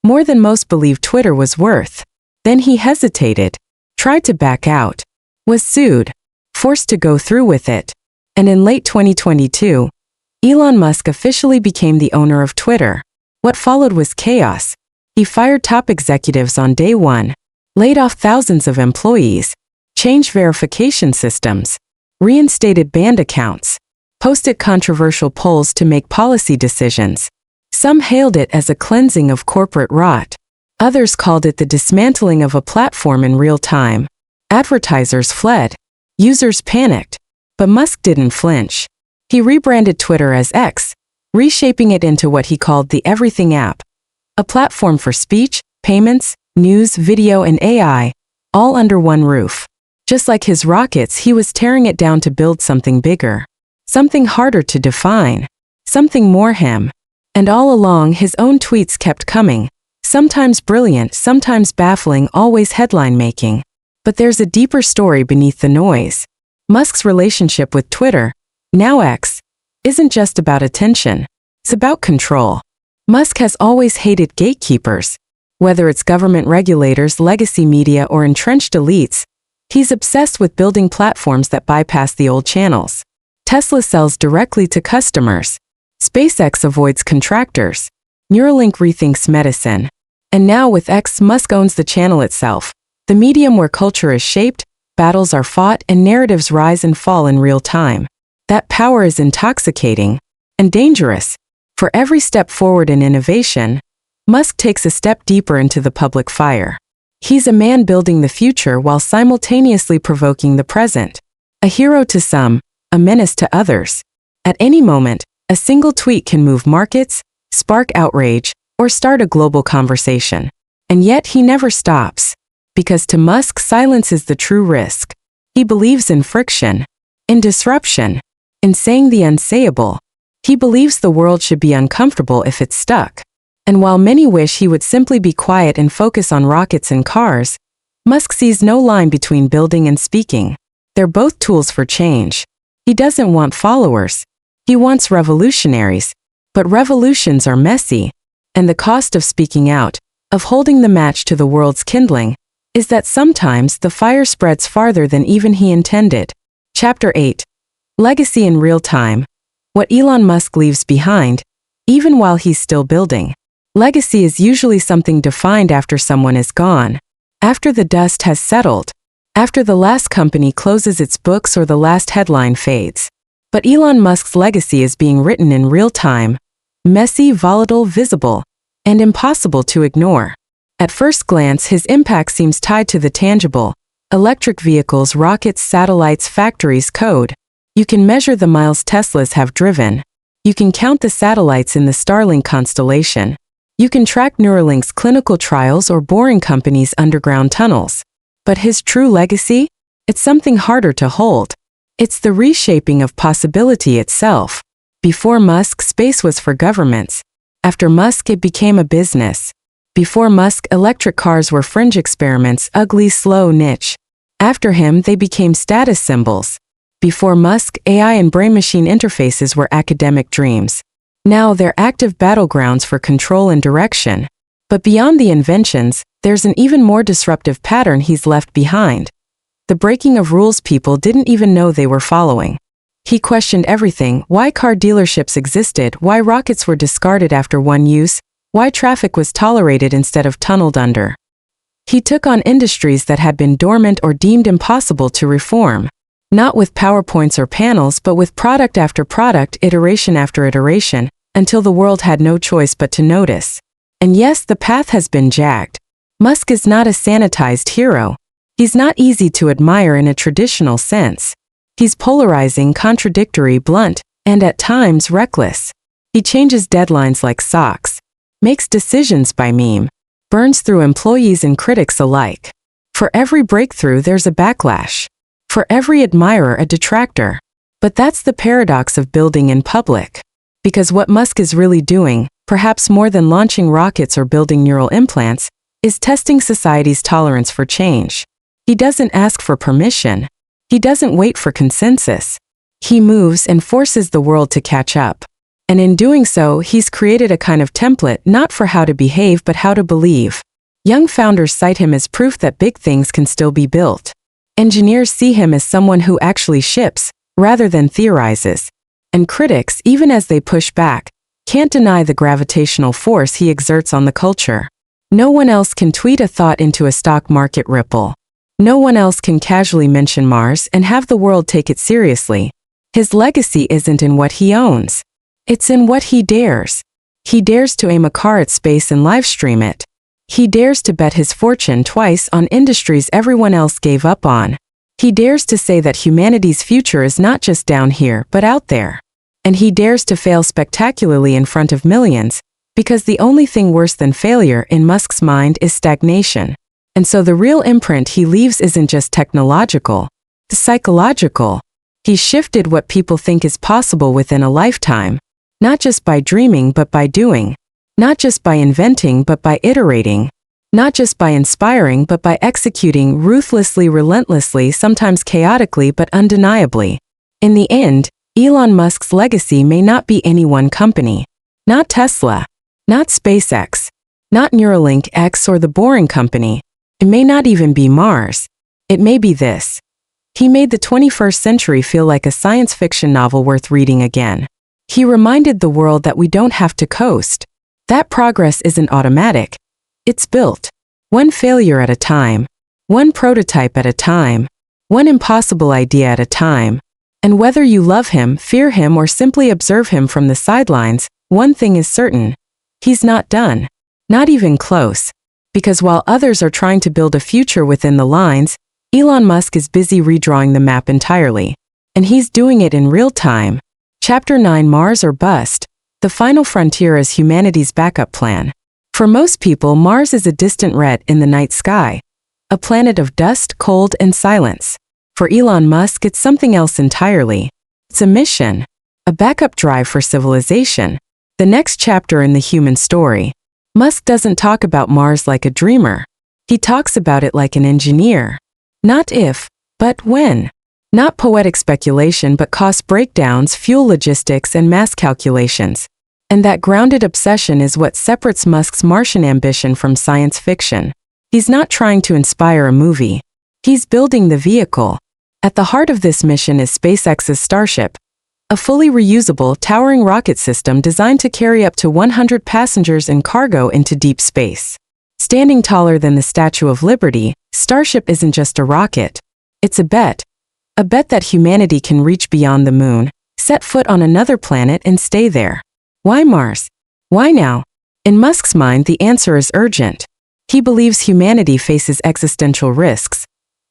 More than most believed Twitter was worth. Then he hesitated. Tried to back out, was sued, forced to go through with it. And in late 2022, Elon Musk officially became the owner of Twitter. What followed was chaos. He fired top executives on day one, laid off thousands of employees, changed verification systems, reinstated banned accounts, posted controversial polls to make policy decisions. Some hailed it as a cleansing of corporate rot. Others called it the dismantling of a platform in real time. Advertisers fled. Users panicked. But Musk didn't flinch. He rebranded Twitter as X, reshaping it into what he called the Everything app. A platform for speech, payments, news, video, and AI, all under one roof. Just like his rockets, he was tearing it down to build something bigger. Something harder to define. Something more him. And all along, his own tweets kept coming. Sometimes brilliant, sometimes baffling, always headline-making. But there's a deeper story beneath the noise. Musk's relationship with Twitter, now X, isn't just about attention. It's about control. Musk has always hated gatekeepers. Whether it's government regulators, legacy media, or entrenched elites, he's obsessed with building platforms that bypass the old channels. Tesla sells directly to customers. SpaceX avoids contractors. Neuralink rethinks medicine. And now with X, Musk owns the channel itself, the medium where culture is shaped, battles are fought, and narratives rise and fall in real time. That power is intoxicating and dangerous. For every step forward in innovation, Musk takes a step deeper into the public fire. He's a man building the future while simultaneously provoking the present. A hero to some, a menace to others. At any moment, a single tweet can move markets, spark outrage, or start a global conversation. And yet he never stops. Because to Musk, silence is the true risk. He believes in friction, in disruption, in saying the unsayable. He believes the world should be uncomfortable if it's stuck. And while many wish he would simply be quiet and focus on rockets and cars, Musk sees no line between building and speaking. They're both tools for change. He doesn't want followers. He wants revolutionaries. But revolutions are messy. And the cost of speaking out, of holding the match to the world's kindling, is that sometimes the fire spreads farther than even he intended. Chapter 8. Legacy in Real Time. What Elon Musk leaves behind, even while he's still building. Legacy is usually something defined after someone is gone, after the dust has settled, after the last company closes its books or the last headline fades. But Elon Musk's legacy is being written in real time. Messy, volatile, visible, and impossible to ignore. At first glance, his impact seems tied to the tangible. Electric vehicles, rockets, satellites, factories, code. You can measure the miles Teslas have driven. You can count the satellites in the Starlink constellation. You can track Neuralink's clinical trials or Boring Company's underground tunnels. But his true legacy? It's something harder to hold. It's the reshaping of possibility itself. Before Musk, space was for governments. After Musk, it became a business. Before Musk, electric cars were fringe experiments, ugly, slow niche. After him, they became status symbols. Before Musk, AI and brain-machine interfaces were academic dreams. Now they're active battlegrounds for control and direction. But beyond the inventions, there's an even more disruptive pattern he's left behind. The breaking of rules people didn't even know they were following. He questioned everything: why car dealerships existed, why rockets were discarded after one use, why traffic was tolerated instead of tunneled under. He took on industries that had been dormant or deemed impossible to reform. Not with PowerPoints or panels, but with product after product, iteration after iteration, until the world had no choice but to notice. And yes, the path has been jagged. Musk is not a sanitized hero. He's not easy to admire in a traditional sense. He's polarizing, contradictory, blunt, and at times reckless. He changes deadlines like socks, makes decisions by meme, burns through employees and critics alike. For every breakthrough, there's a backlash. For every admirer, a detractor. But that's the paradox of building in public. Because what Musk is really doing, perhaps more than launching rockets or building neural implants, is testing society's tolerance for change. He doesn't ask for permission. He doesn't wait for consensus. He moves and forces the world to catch up. And in doing so, he's created a kind of template not for how to behave but how to believe. Young founders cite him as proof that big things can still be built. Engineers see him as someone who actually ships, rather than theorizes. And critics, even as they push back, can't deny the gravitational force he exerts on the culture. No one else can tweet a thought into a stock market ripple. No one else can casually mention Mars and have the world take it seriously. His legacy isn't in what he owns. It's in what he dares. He dares to aim a car at space and live stream it. He dares to bet his fortune twice on industries everyone else gave up on. He dares to say that humanity's future is not just down here but out there. And he dares to fail spectacularly in front of millions, because the only thing worse than failure in Musk's mind is stagnation. And so the real imprint he leaves isn't just technological, it's psychological. He's shifted what people think is possible within a lifetime, not just by dreaming but by doing. Not just by inventing but by iterating. Not just by inspiring but by executing ruthlessly, relentlessly, sometimes chaotically but undeniably. In the end, Elon Musk's legacy may not be any one company. Not Tesla. Not SpaceX. Not Neuralink X or the Boring Company. It may not even be Mars. It may be this. He made the 21st century feel like a science fiction novel worth reading again. He reminded the world that we don't have to coast. That progress isn't automatic. It's built. One failure at a time. One prototype at a time. One impossible idea at a time. And whether you love him, fear him, or simply observe him from the sidelines, one thing is certain. He's not done. Not even close. Because while others are trying to build a future within the lines, Elon Musk is busy redrawing the map entirely. And he's doing it in real time. Chapter 9: Mars or Bust. The final frontier is humanity's backup plan. For most people, Mars is a distant red in the night sky. A planet of dust, cold, and silence. For Elon Musk, it's something else entirely. It's a mission. A backup drive for civilization. The next chapter in the human story. Musk doesn't talk about Mars like a dreamer. He talks about it like an engineer. Not if, but when. Not poetic speculation but cost breakdowns, fuel logistics, and mass calculations. And that grounded obsession is what separates Musk's Martian ambition from science fiction. He's not trying to inspire a movie. He's building the vehicle. At the heart of this mission is SpaceX's Starship, a fully reusable, towering rocket system designed to carry up to 100 passengers and cargo into deep space. Standing taller than the Statue of Liberty, Starship isn't just a rocket. It's a bet. A bet that humanity can reach beyond the moon, set foot on another planet, and stay there. Why Mars? Why now? In Musk's mind, the answer is urgent. He believes humanity faces existential risks.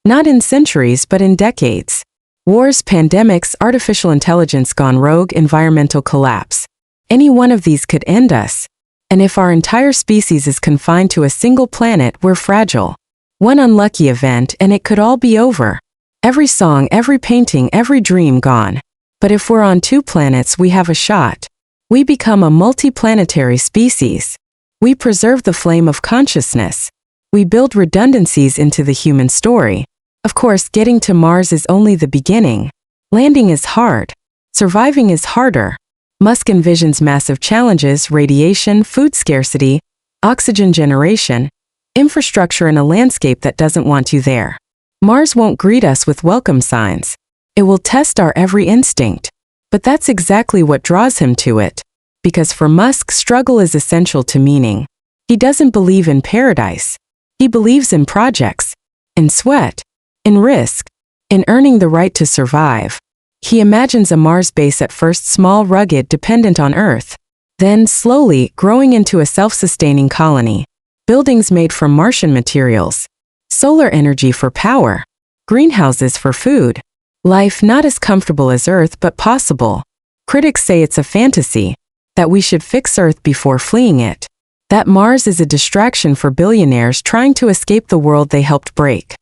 Not in centuries, but in decades. Wars, pandemics, artificial intelligence gone rogue, environmental collapse. Any one of these could end us. And if our entire species is confined to a single planet, we're fragile. One unlucky event and it could all be over. Every song, every painting, every dream gone. But if we're on 2 planets, we have a shot. We become a multi-planetary species. We preserve the flame of consciousness. We build redundancies into the human story. Of course, getting to Mars is only the beginning. Landing is hard. Surviving is harder. Musk envisions massive challenges: radiation, food scarcity, oxygen generation, infrastructure in a landscape that doesn't want you there. Mars won't greet us with welcome signs. It will test our every instinct. But that's exactly what draws him to it. Because for Musk, struggle is essential to meaning. He doesn't believe in paradise. He believes in projects, in sweat, in risk, in earning the right to survive. He imagines a Mars base at first small, rugged, dependent on Earth, then slowly growing into a self-sustaining colony. Buildings made from Martian materials, solar energy for power, greenhouses for food. Life not as comfortable as Earth but possible. Critics say it's a fantasy, that we should fix Earth before fleeing it, that Mars is a distraction for billionaires trying to escape the world they helped break.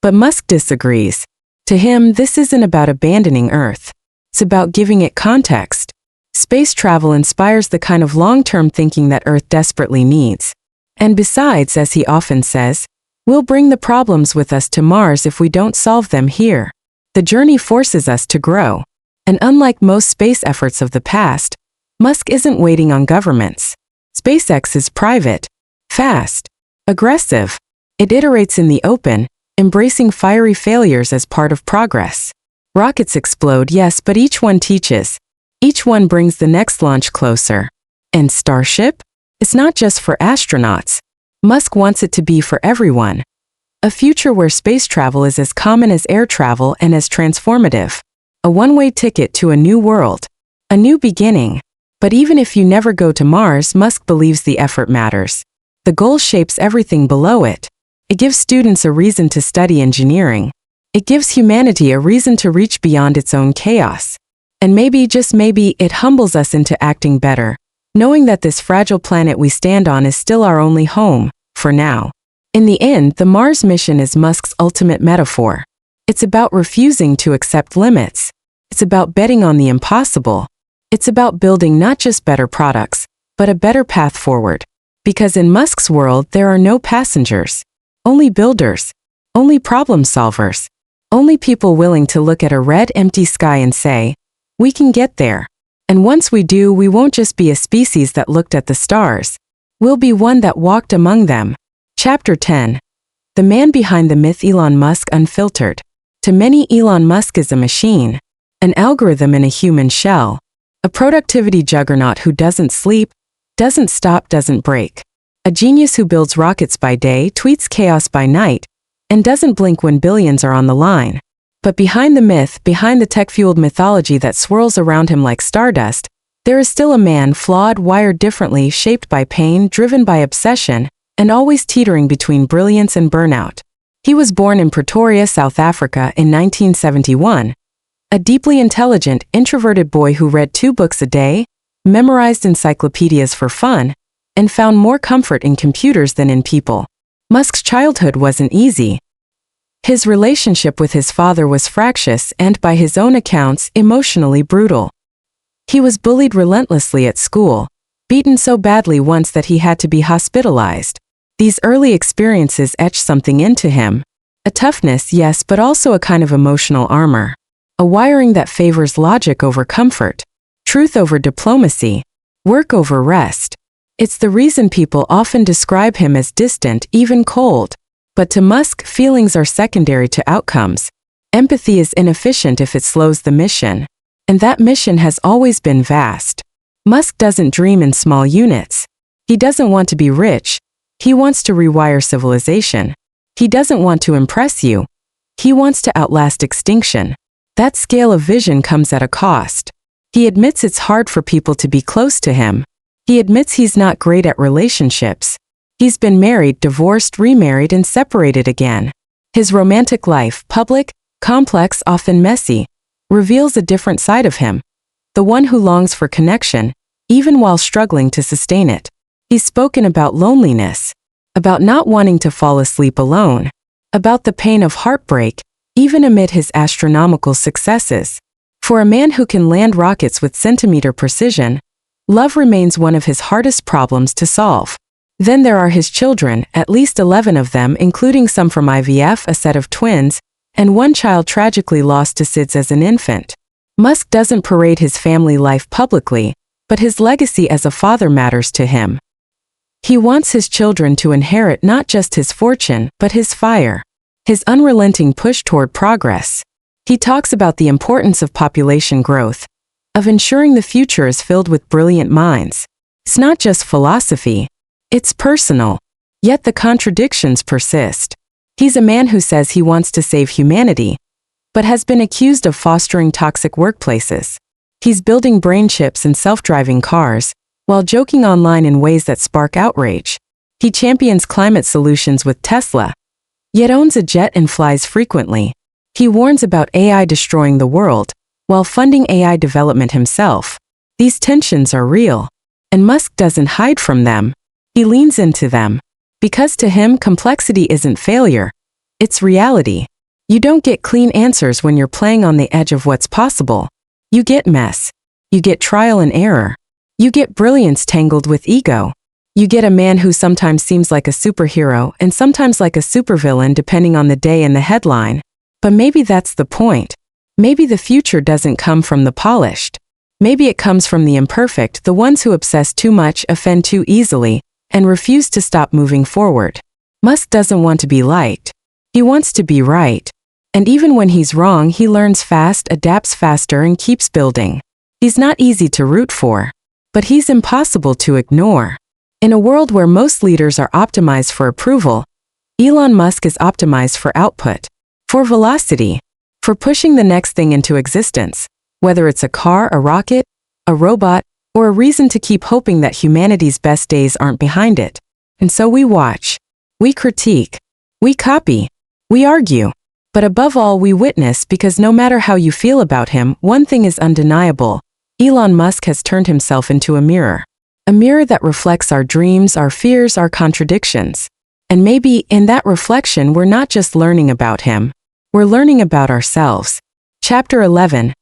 But Musk disagrees. To him, this isn't about abandoning Earth. It's about giving it context. Space travel inspires the kind of long-term thinking that Earth desperately needs. And besides, as he often says, we'll bring the problems with us to Mars if we don't solve them here. The journey forces us to grow. And unlike most space efforts of the past, Musk isn't waiting on governments. SpaceX is private, fast, aggressive. It iterates in the open, embracing fiery failures as part of progress. Rockets explode, yes, but each one teaches. Each one brings the next launch closer. And Starship? It's not just for astronauts. Musk wants it to be for everyone. A future where space travel is as common as air travel and as transformative. A one-way ticket to a new world. A new beginning. But even if you never go to Mars, Musk believes the effort matters. The goal shapes everything below it. It gives students a reason to study engineering. It gives humanity a reason to reach beyond its own chaos. And maybe, just maybe, it humbles us into acting better, knowing that this fragile planet we stand on is still our only home, for now. In the end, the Mars mission is Musk's ultimate metaphor. It's about refusing to accept limits. It's about betting on the impossible. It's about building not just better products, but a better path forward. Because in Musk's world, there are no passengers. Only builders. Only problem solvers. Only people willing to look at a red, empty sky and say, we can get there. And once we do, we won't just be a species that looked at the stars. We'll be one that walked among them. Chapter 10. The man behind the myth. Elon Musk unfiltered. To many, Elon Musk is a machine. An algorithm in a human shell. A productivity juggernaut who doesn't sleep, doesn't stop, doesn't break. A genius who builds rockets by day, tweets chaos by night, and doesn't blink when billions are on the line. But behind the myth, behind the tech-fueled mythology that swirls around him like stardust, there is still a man, flawed, wired differently, shaped by pain, driven by obsession, and always teetering between brilliance and burnout. He was born in Pretoria, South Africa in 1971. A deeply intelligent, introverted boy who read 2 books a day, memorized encyclopedias for fun, and found more comfort in computers than in people. Musk's childhood wasn't easy. His relationship with his father was fractious and, by his own accounts, emotionally brutal. He was bullied relentlessly at school, beaten so badly once that he had to be hospitalized. These early experiences etched something into him. A toughness, yes, but also a kind of emotional armor. A wiring that favors logic over comfort, truth over diplomacy, work over rest. It's the reason people often describe him as distant, even cold. But to Musk, feelings are secondary to outcomes. Empathy is inefficient if it slows the mission. And that mission has always been vast. Musk doesn't dream in small units. He doesn't want to be rich. He wants to rewire civilization. He doesn't want to impress you. He wants to outlast extinction. That scale of vision comes at a cost. He admits it's hard for people to be close to him. He admits he's not great at relationships. He's been married, divorced, remarried, and separated again. His romantic life, public, Complex, often messy, reveals a different side of him. The one who longs for connection, even while struggling to sustain it. He's spoken about loneliness, about not wanting to fall asleep alone, about the pain of heartbreak, even amid his astronomical successes. For a man who can land rockets with centimeter precision, love remains one of his hardest problems to solve. Then there are his children, at least 11 of them, including some from IVF, a set of twins, and one child tragically lost to SIDS as an infant. Musk doesn't parade his family life publicly, but his legacy as a father matters to him. He wants his children to inherit not just his fortune, but his fire, his unrelenting push toward progress. He talks about the importance of population growth, of ensuring the future is filled with brilliant minds. It's not just philosophy, it's personal. Yet the contradictions persist. He's a man who says he wants to save humanity, but has been accused of fostering toxic workplaces. He's building brain chips and self-driving cars, while joking online in ways that spark outrage. He champions climate solutions with Tesla, yet owns a jet and flies frequently. He warns about AI destroying the world, while funding AI development himself. These tensions are real, and Musk doesn't hide from them. He leans into them. Because to him, complexity isn't failure, it's reality. You don't get clean answers when you're playing on the edge of what's possible. You get mess. You get trial and error. You get brilliance tangled with ego. You get a man who sometimes seems like a superhero and sometimes like a supervillain depending on the day and the headline. But maybe that's the point. Maybe the future doesn't come from the polished. Maybe it comes from the imperfect, the ones who obsess too much, offend too easily, and refuse to stop moving forward. Musk doesn't want to be liked. He wants to be right. And even when he's wrong, he learns fast, adapts faster, and keeps building. He's not easy to root for, but he's impossible to ignore. In a world where most leaders are optimized for approval, Elon Musk is optimized for output, for velocity, for pushing the next thing into existence, whether it's a car, a rocket, a robot, or a reason to keep hoping that humanity's best days aren't behind it. And so we watch, we critique, we copy, we argue, but above all we witness, because no matter how you feel about him, one thing is undeniable. Elon Musk has turned himself into a mirror that reflects our dreams, our fears, our contradictions. And maybe in that reflection we're not just learning about him, we're learning about ourselves. Chapter 11.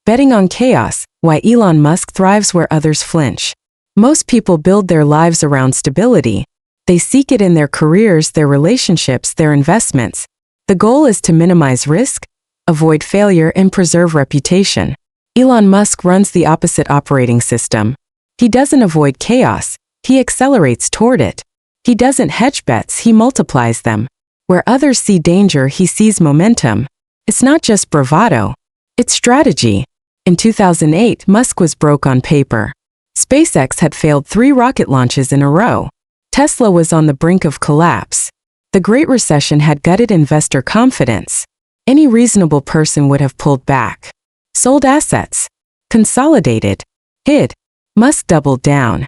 Betting on Chaos, Why Elon Musk Thrives Where Others Flinch. Most people build their lives around stability. They seek it in their careers, their relationships, their investments. The goal is to minimize risk, avoid failure, and preserve reputation. Elon Musk runs the opposite operating system. He doesn't avoid chaos, he accelerates toward it. He doesn't hedge bets, he multiplies them. Where others see danger, he sees momentum. It's not just bravado, it's strategy. In 2008, Musk was broke on paper. SpaceX had failed 3 rocket launches in a row. Tesla was on the brink of collapse. The Great Recession had gutted investor confidence. Any reasonable person would have pulled back, sold assets, consolidated, hid. Musk doubled down.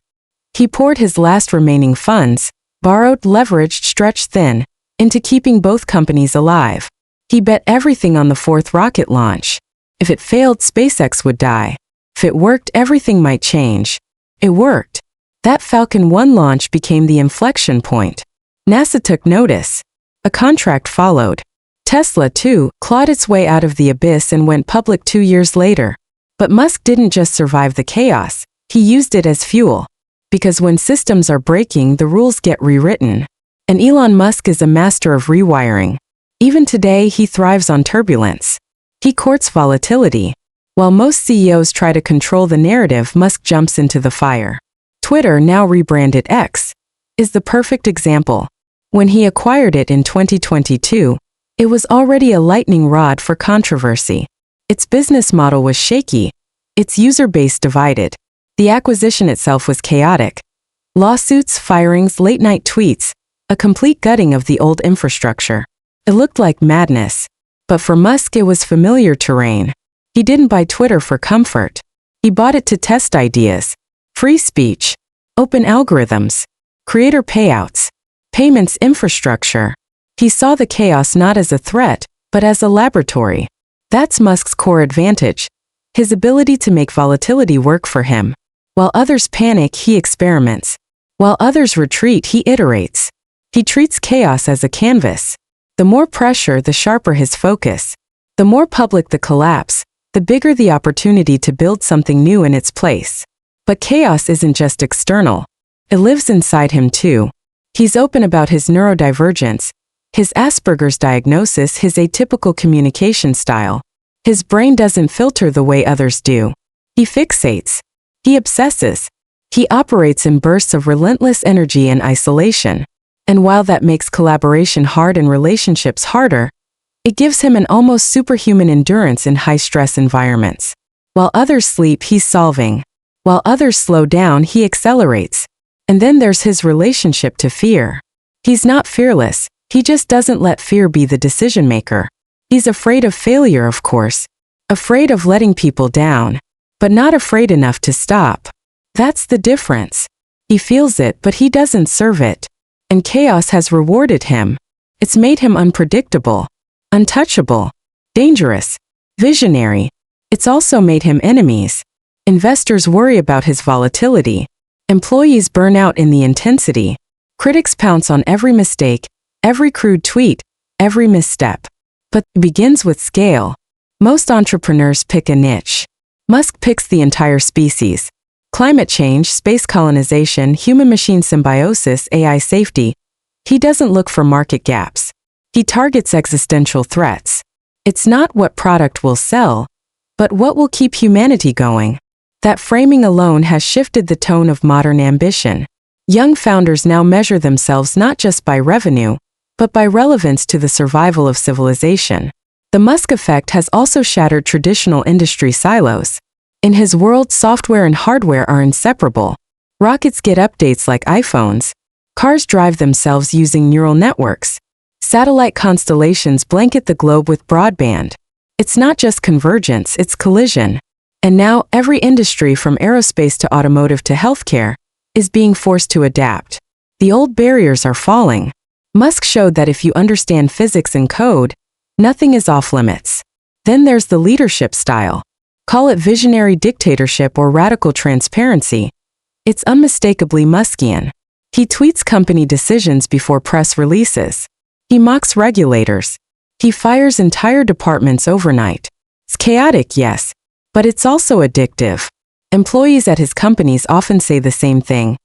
He poured his last remaining funds, borrowed, leveraged, stretched thin, into keeping both companies alive. He bet everything on the 4th rocket launch. If it failed, SpaceX would die. If it worked, everything might change. It worked. That Falcon 1 launch became the inflection point. NASA took notice. A contract followed. Tesla, too, clawed its way out of the abyss and went public 2 years later. But Musk didn't just survive the chaos, he used it as fuel. Because when systems are breaking, the rules get rewritten. And Elon Musk is a master of rewiring. Even today, he thrives on turbulence. He courts volatility. While most CEOs try to control the narrative, Musk jumps into the fire. Twitter, now rebranded X, is the perfect example. When he acquired it in 2022, it was already a lightning rod for controversy. Its business model was shaky, its user base divided. The acquisition itself was chaotic. Lawsuits, firings, late-night tweets, a complete gutting of the old infrastructure. It looked like madness. But for Musk it was familiar terrain. He didn't buy Twitter for comfort. He bought it to test ideas. Free speech, open algorithms, creator payouts, payments infrastructure. He saw the chaos not as a threat, but as a laboratory. That's Musk's core advantage, his ability to make volatility work for him. While others panic, he experiments. While others retreat, he iterates. He treats chaos as a canvas. The more pressure, the sharper his focus. The more public the collapse, the bigger the opportunity to build something new in its place. But chaos isn't just external. It lives inside him too. He's open about his neurodivergence, his Asperger's diagnosis, his atypical communication style. His brain doesn't filter the way others do. He fixates. He obsesses. He operates in bursts of relentless energy and isolation. And while that makes collaboration hard and relationships harder, it gives him an almost superhuman endurance in high-stress environments. While others sleep, he's solving. While others slow down, he accelerates. And then there's his relationship to fear. He's not fearless, he just doesn't let fear be the decision-maker. He's afraid of failure, of course. Afraid of letting people down. But not afraid enough to stop. That's the difference. He feels it, but he doesn't serve it. And chaos has rewarded him. It's made him unpredictable, untouchable, dangerous, visionary. It's also made him enemies. Investors worry about his volatility. Employees burn out in the intensity. Critics pounce on every mistake, every crude tweet, every misstep. But it begins with scale. Most entrepreneurs pick a niche. Musk picks the entire species. Climate change, space colonization, human-machine symbiosis, AI safety. He doesn't look for market gaps. He targets existential threats. It's not what product will sell, but what will keep humanity going. That framing alone has shifted the tone of modern ambition. Young founders now measure themselves not just by revenue, but by relevance to the survival of civilization. The Musk effect has also shattered traditional industry silos. In his world, software and hardware are inseparable. Rockets get updates like iPhones. Cars drive themselves using neural networks. Satellite constellations blanket the globe with broadband. It's not just convergence, it's collision. And now, every industry from aerospace to automotive to healthcare is being forced to adapt. The old barriers are falling. Musk showed that if you understand physics and code, nothing is off limits. Then there's the leadership style. Call it visionary dictatorship or radical transparency. It's unmistakably Muskian. He tweets company decisions before press releases. He mocks regulators. He fires entire departments overnight. It's chaotic, yes, but it's also addictive. Employees at his companies often say the same thing.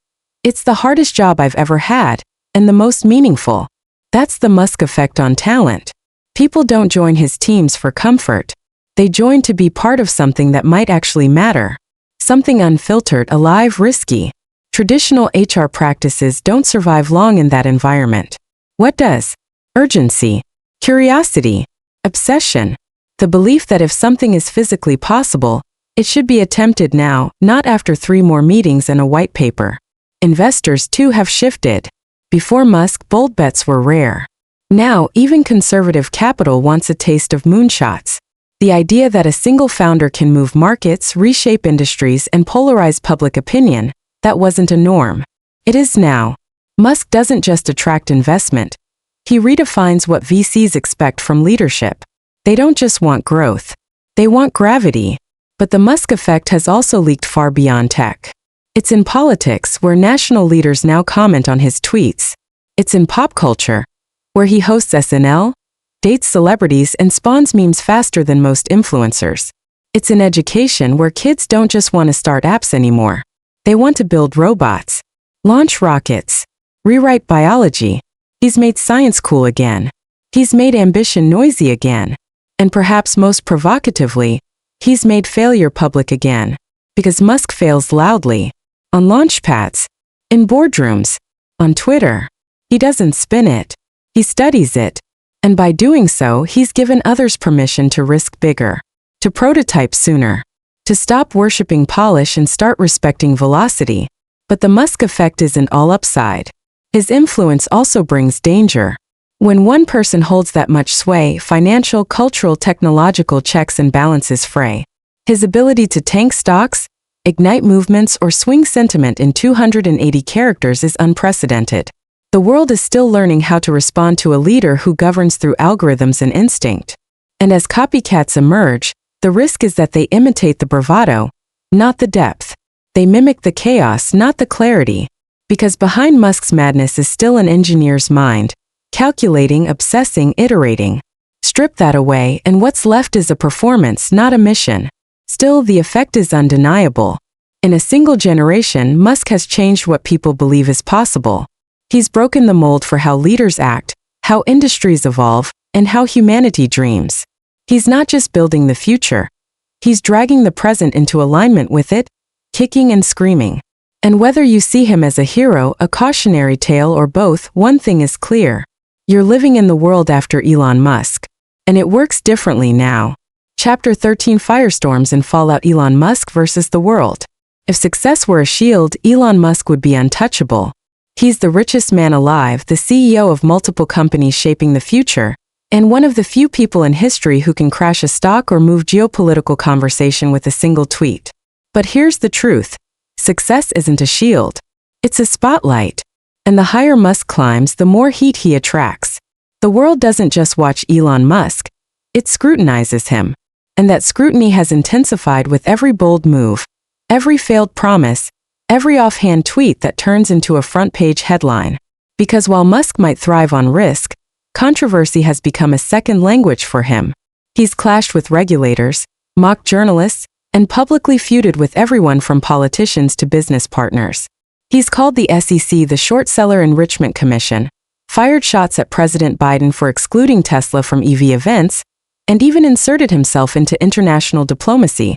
It's the hardest job I've ever had, and the most meaningful. That's the Musk effect on talent. People don't join his teams for comfort. They join to be part of something that might actually matter. Something unfiltered, alive, risky. Traditional HR practices don't survive long in that environment. What does? Urgency, curiosity, obsession. The belief that if something is physically possible, it should be attempted now, not after 3 more meetings and a white paper. Investors too have shifted. Before Musk, bold bets were rare. Now, even conservative capital wants a taste of moonshots. The idea that a single founder can move markets, reshape industries, and polarize public opinion, that wasn't a norm. It is now. Musk doesn't just attract investment. He redefines what VCs expect from leadership. They don't just want growth. They want gravity. But the Musk effect has also leaked far beyond tech. It's in politics, where national leaders now comment on his tweets. It's in pop culture, where he hosts SNL, dates celebrities, and spawns memes faster than most influencers. It's in education, where kids don't just want to start apps anymore. They want to build robots, launch rockets, rewrite biology. He's made science cool again. He's made ambition noisy again. And perhaps most provocatively, he's made failure public again. Because Musk fails loudly. On launchpads, in boardrooms, on Twitter. He doesn't spin it. He studies it. And by doing so, he's given others permission to risk bigger, to prototype sooner, to stop worshipping polish and start respecting velocity. But the Musk effect isn't all upside. His influence also brings danger. When one person holds that much sway, financial, cultural, technological checks and balances fray. His ability to tank stocks, ignite movements, or swing sentiment in 280 characters is unprecedented. The world is still learning how to respond to a leader who governs through algorithms and instinct. And as copycats emerge, the risk is that they imitate the bravado, not the depth. They mimic the chaos, not the clarity. Because behind Musk's madness is still an engineer's mind, calculating, obsessing, iterating. Strip that away, and what's left is a performance, not a mission. Still, the effect is undeniable. In a single generation, Musk has changed what people believe is possible. He's broken the mold for how leaders act, how industries evolve, and how humanity dreams. He's not just building the future. He's dragging the present into alignment with it, kicking and screaming. And whether you see him as a hero, a cautionary tale, or both, one thing is clear. You're living in the world after Elon Musk. And it works differently now. Chapter 13: Firestorms and Fallout. Elon Musk versus the world. If success were a shield, Elon Musk would be untouchable. He's the richest man alive, the CEO of multiple companies shaping the future, and one of the few people in history who can crash a stock or move geopolitical conversation with a single tweet. But here's the truth. Success isn't a shield. It's a spotlight. And the higher Musk climbs, the more heat he attracts. The world doesn't just watch Elon Musk. It scrutinizes him. And that scrutiny has intensified with every bold move, every failed promise, every offhand tweet that turns into a front-page headline. Because while Musk might thrive on risk, controversy has become a second language for him. He's clashed with regulators, mocked journalists, and publicly feuded with everyone from politicians to business partners. He's called the SEC the Short Seller Enrichment Commission, fired shots at President Biden for excluding Tesla from EV events, and even inserted himself into international diplomacy,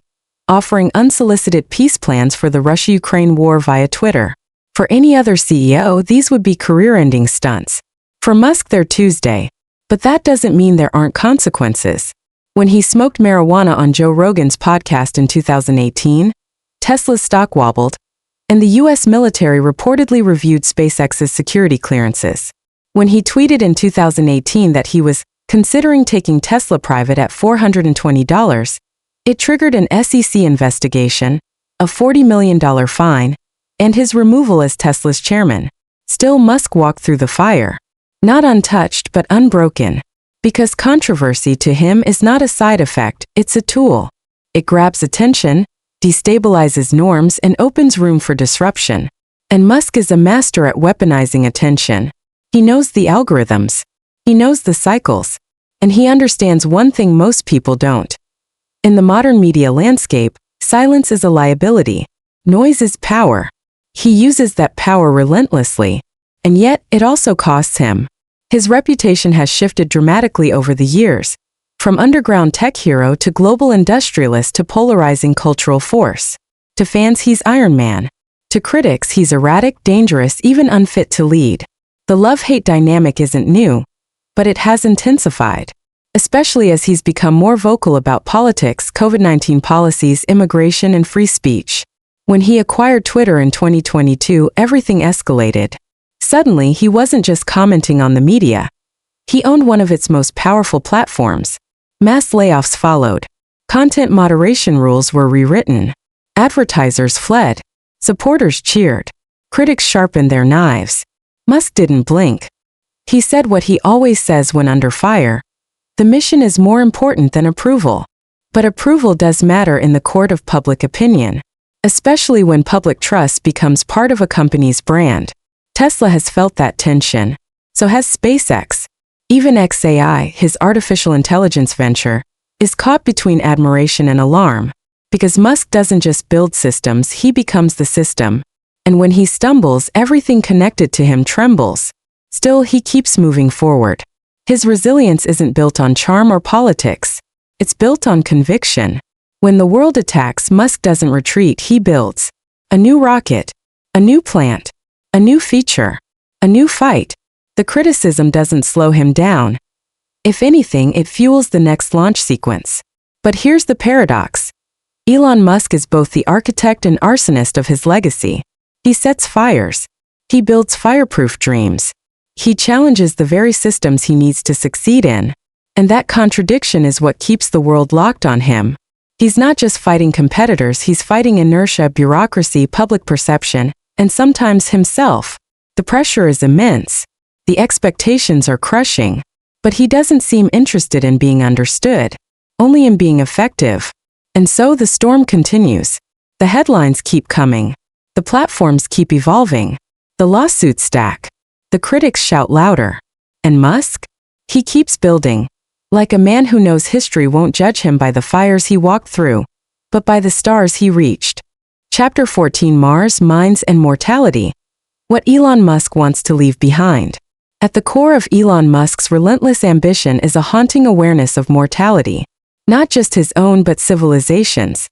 offering unsolicited peace plans for the Russia-Ukraine war via Twitter. For any other CEO, these would be career-ending stunts. For Musk, they're Tuesday. But that doesn't mean there aren't consequences. When he smoked marijuana on Joe Rogan's podcast in 2018, Tesla's stock wobbled, and the U.S. military reportedly reviewed SpaceX's security clearances. When he tweeted in 2018 that he was considering taking Tesla private at $420, it triggered an SEC investigation, a $40 million fine, and his removal as Tesla's chairman. Still, Musk walked through the fire. Not untouched, but unbroken. Because controversy to him is not a side effect, it's a tool. It grabs attention, destabilizes norms, and opens room for disruption. And Musk is a master at weaponizing attention. He knows the algorithms. He knows the cycles. And he understands one thing most people don't. In the modern media landscape, silence is a liability. Noise is power. He uses that power relentlessly. And yet, it also costs him. His reputation has shifted dramatically over the years, from underground tech hero to global industrialist to polarizing cultural force. To fans, he's Iron Man. To critics, he's erratic, dangerous, even unfit to lead. The love-hate dynamic isn't new, but it has intensified, especially as he's become more vocal about politics, COVID-19 policies, immigration, and free speech. When he acquired Twitter in 2022, everything escalated. Suddenly, he wasn't just commenting on the media. He owned one of its most powerful platforms. Mass layoffs followed. Content moderation rules were rewritten. Advertisers fled. Supporters cheered. Critics sharpened their knives. Musk didn't blink. He said what he always says when under fire. The mission is more important than approval. But approval does matter in the court of public opinion, especially when public trust becomes part of a company's brand. Tesla has felt that tension. So has SpaceX. Even XAI, his artificial intelligence venture, is caught between admiration and alarm. Because Musk doesn't just build systems, he becomes the system. And when he stumbles, everything connected to him trembles. Still, he keeps moving forward. His resilience isn't built on charm or politics. It's built on conviction. When the world attacks, Musk doesn't retreat, he builds. A new rocket. A new plant. A new feature. A new fight. The criticism doesn't slow him down. If anything, it fuels the next launch sequence. But here's the paradox. Elon Musk is both the architect and arsonist of his legacy. He sets fires. He builds fireproof dreams. He challenges the very systems he needs to succeed in. And that contradiction is what keeps the world locked on him. He's not just fighting competitors, he's fighting inertia, bureaucracy, public perception, and sometimes himself. The pressure is immense. The expectations are crushing. But he doesn't seem interested in being understood, only in being effective. And so the storm continues. The headlines keep coming. The platforms keep evolving. The lawsuits stack. The critics shout louder. And Musk? He keeps building. Like a man who knows history won't judge him by the fires he walked through, but by the stars he reached. Chapter 14: Mars, Minds, and Mortality. What Elon Musk wants to leave behind. At the core of Elon Musk's relentless ambition is a haunting awareness of mortality. Not just his own but civilization's.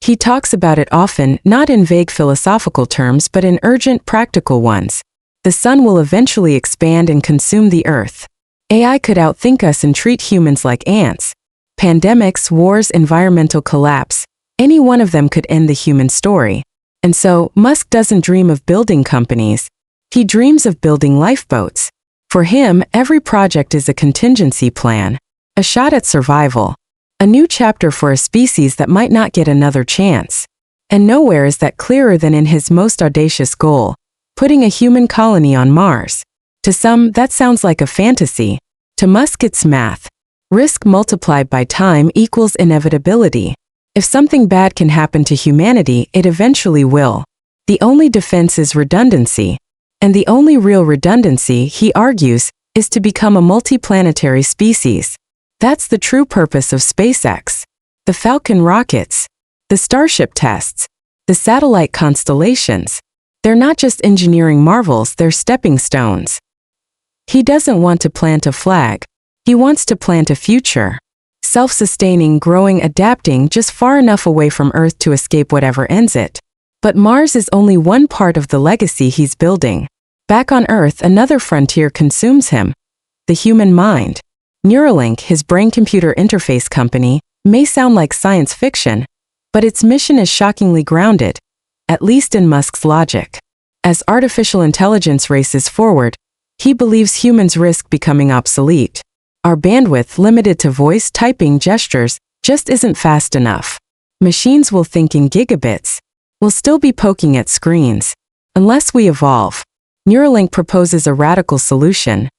He talks about it often, not in vague philosophical terms but in urgent, practical ones. The sun will eventually expand and consume the earth. AI could outthink us and treat humans like ants. Pandemics, wars, environmental collapse. Any one of them could end the human story. And so, Musk doesn't dream of building companies. He dreams of building lifeboats. For him, every project is a contingency plan. A shot at survival. A new chapter for a species that might not get another chance. And nowhere is that clearer than in his most audacious goal, putting a human colony on Mars. To some, that sounds like a fantasy. To Musk, it's math. Risk multiplied by time equals inevitability. If something bad can happen to humanity, it eventually will. The only defense is redundancy. And the only real redundancy, he argues, is to become a multiplanetary species. That's the true purpose of SpaceX. The Falcon rockets. The Starship tests. The satellite constellations. They're not just engineering marvels, they're stepping stones. He doesn't want to plant a flag. He wants to plant a future. Self-sustaining, growing, adapting, just far enough away from Earth to escape whatever ends it. But Mars is only one part of the legacy he's building. Back on Earth, another frontier consumes him. The human mind. Neuralink, his brain-computer interface company, may sound like science fiction, but its mission is shockingly grounded, at least in Musk's logic. As artificial intelligence races forward, he believes humans risk becoming obsolete. Our bandwidth, limited to voice, typing, gestures, just isn't fast enough. Machines will think in gigabits. We'll still be poking at screens. Unless we evolve. Neuralink proposes a radical solution.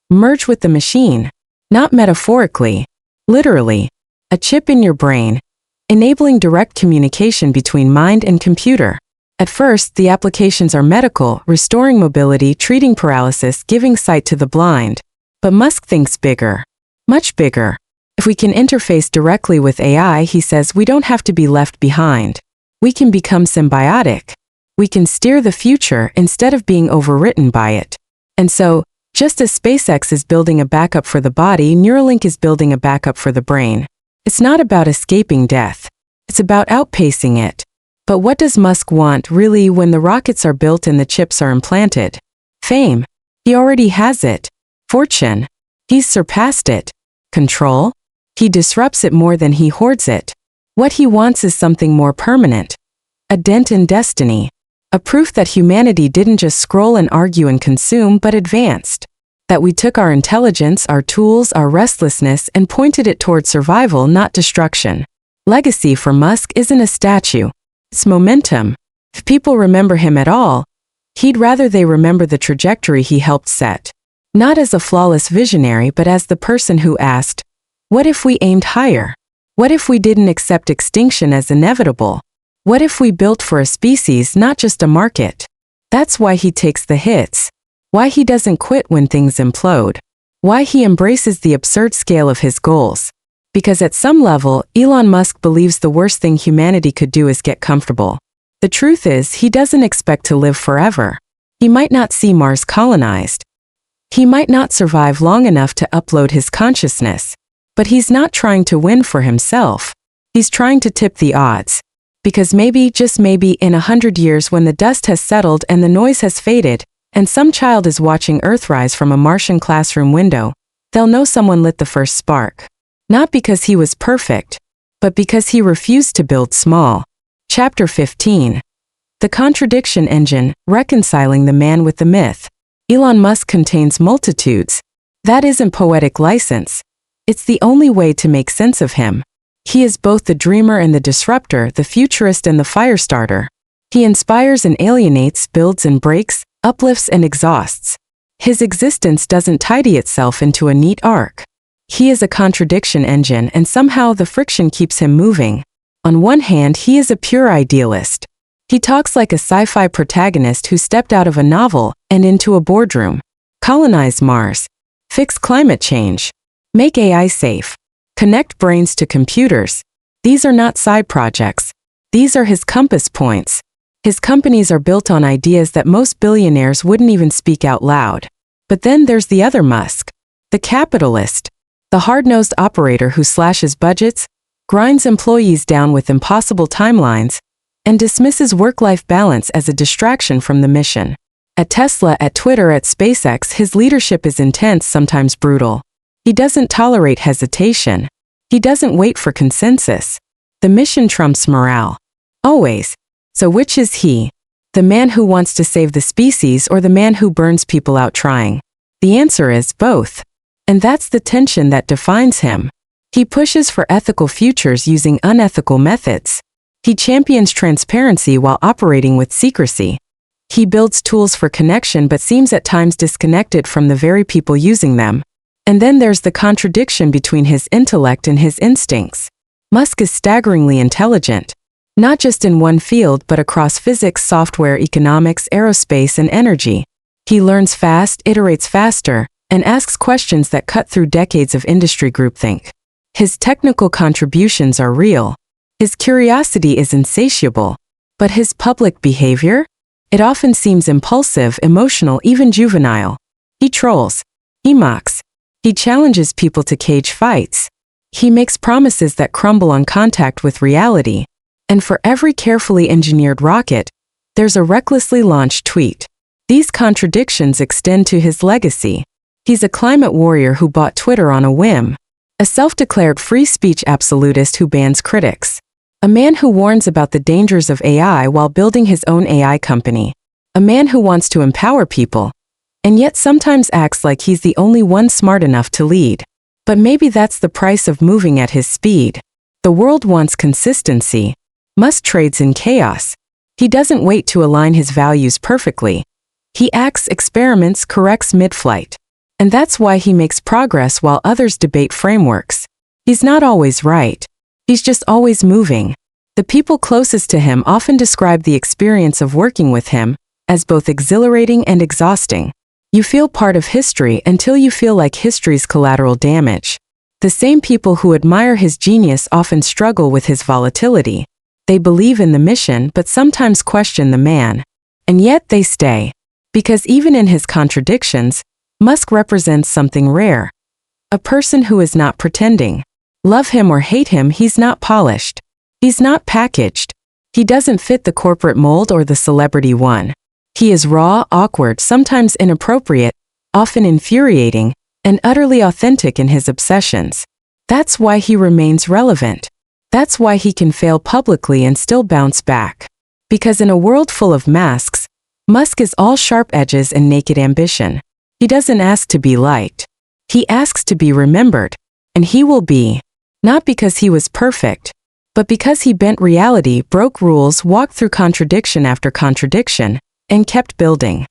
Merge with the machine. Not metaphorically. Literally. A chip in your brain. Enabling direct communication between mind and computer. At first, the applications are medical, restoring mobility, treating paralysis, giving sight to the blind. But Musk thinks bigger. Much bigger. If we can interface directly with AI, he says, we don't have to be left behind. We can become symbiotic. We can steer the future instead of being overwritten by it. And so, just as SpaceX is building a backup for the body, Neuralink is building a backup for the brain. It's not about escaping death. It's about outpacing it. But what does Musk want, really, when the rockets are built and the chips are implanted? Fame. He already has it. Fortune. He's surpassed it. Control. He disrupts it more than he hoards it. What he wants is something more permanent. A dent in destiny. A proof that humanity didn't just scroll and argue and consume but advanced. That we took our intelligence, our tools, our restlessness and pointed it toward survival, not destruction. Legacy for Musk isn't a statue. It's momentum. If people remember him at all, he'd rather they remember the trajectory he helped set. Not as a flawless visionary but as the person who asked, what if we aimed higher? What if we didn't accept extinction as inevitable? What if we built for a species, not just a market? That's why he takes the hits. Why he doesn't quit when things implode. Why he embraces the absurd scale of his goals. Because at some level, Elon Musk believes the worst thing humanity could do is get comfortable. The truth is, he doesn't expect to live forever. He might not see Mars colonized. He might not survive long enough to upload his consciousness. But he's not trying to win for himself. He's trying to tip the odds. Because maybe, just maybe, in 100 years when the dust has settled and the noise has faded, and some child is watching Earthrise from a Martian classroom window, they'll know someone lit the first spark. Not because he was perfect, but because he refused to build small. Chapter 15. The Contradiction Engine, Reconciling the Man with the Myth. Elon Musk contains multitudes. That isn't poetic license. It's the only way to make sense of him. He is both the dreamer and the disruptor, the futurist and the firestarter. He inspires and alienates, builds and breaks, uplifts and exhausts. His existence doesn't tidy itself into a neat arc. He is a contradiction engine, and somehow the friction keeps him moving. On one hand, he is a pure idealist. He talks like a sci-fi protagonist who stepped out of a novel and into a boardroom. Colonize Mars. Fix climate change. Make AI safe. Connect brains to computers. These are not side projects. These are his compass points. His companies are built on ideas that most billionaires wouldn't even speak out loud. But then there's the other Musk, the capitalist, the hard-nosed operator who slashes budgets, grinds employees down with impossible timelines, and dismisses work-life balance as a distraction from the mission. At Tesla, at Twitter, at SpaceX, his leadership is intense, sometimes brutal. He doesn't tolerate hesitation. He doesn't wait for consensus. The mission trumps morale. Always. So which is he? The man who wants to save the species or the man who burns people out trying? The answer is both. And that's the tension that defines him. He pushes for ethical futures using unethical methods. He champions transparency while operating with secrecy. He builds tools for connection but seems at times disconnected from the very people using them. And then there's the contradiction between his intellect and his instincts. Musk is staggeringly intelligent. Not just in one field but across physics, software, economics, aerospace, and energy. He learns fast, iterates faster, and asks questions that cut through decades of industry groupthink. His technical contributions are real. His curiosity is insatiable. But his public behavior? It often seems impulsive, emotional, even juvenile. He trolls. He mocks. He challenges people to cage fights. He makes promises that crumble on contact with reality. And for every carefully engineered rocket, there's a recklessly launched tweet. These contradictions extend to his legacy. He's a climate warrior who bought Twitter on a whim. A self-declared free speech absolutist who bans critics. A man who warns about the dangers of AI while building his own AI company. A man who wants to empower people, and yet sometimes acts like he's the only one smart enough to lead. But maybe that's the price of moving at his speed. The world wants consistency. Musk trades in chaos. He doesn't wait to align his values perfectly. He acts, experiments, corrects mid-flight. And that's why he makes progress while others debate frameworks. He's not always right. He's just always moving. The people closest to him often describe the experience of working with him as both exhilarating and exhausting. You feel part of history until you feel like history's collateral damage. The same people who admire his genius often struggle with his volatility. They believe in the mission but sometimes question the man. And yet they stay. Because even in his contradictions, Musk represents something rare. A person who is not pretending. Love him or hate him, he's not polished. He's not packaged. He doesn't fit the corporate mold or the celebrity one. He is raw, awkward, sometimes inappropriate, often infuriating, and utterly authentic in his obsessions. That's why he remains relevant. That's why he can fail publicly and still bounce back. Because in a world full of masks, Musk is all sharp edges and naked ambition. He doesn't ask to be liked. He asks to be remembered. And he will be. Not because he was perfect, but because he bent reality, broke rules, walked through contradiction after contradiction, and kept building.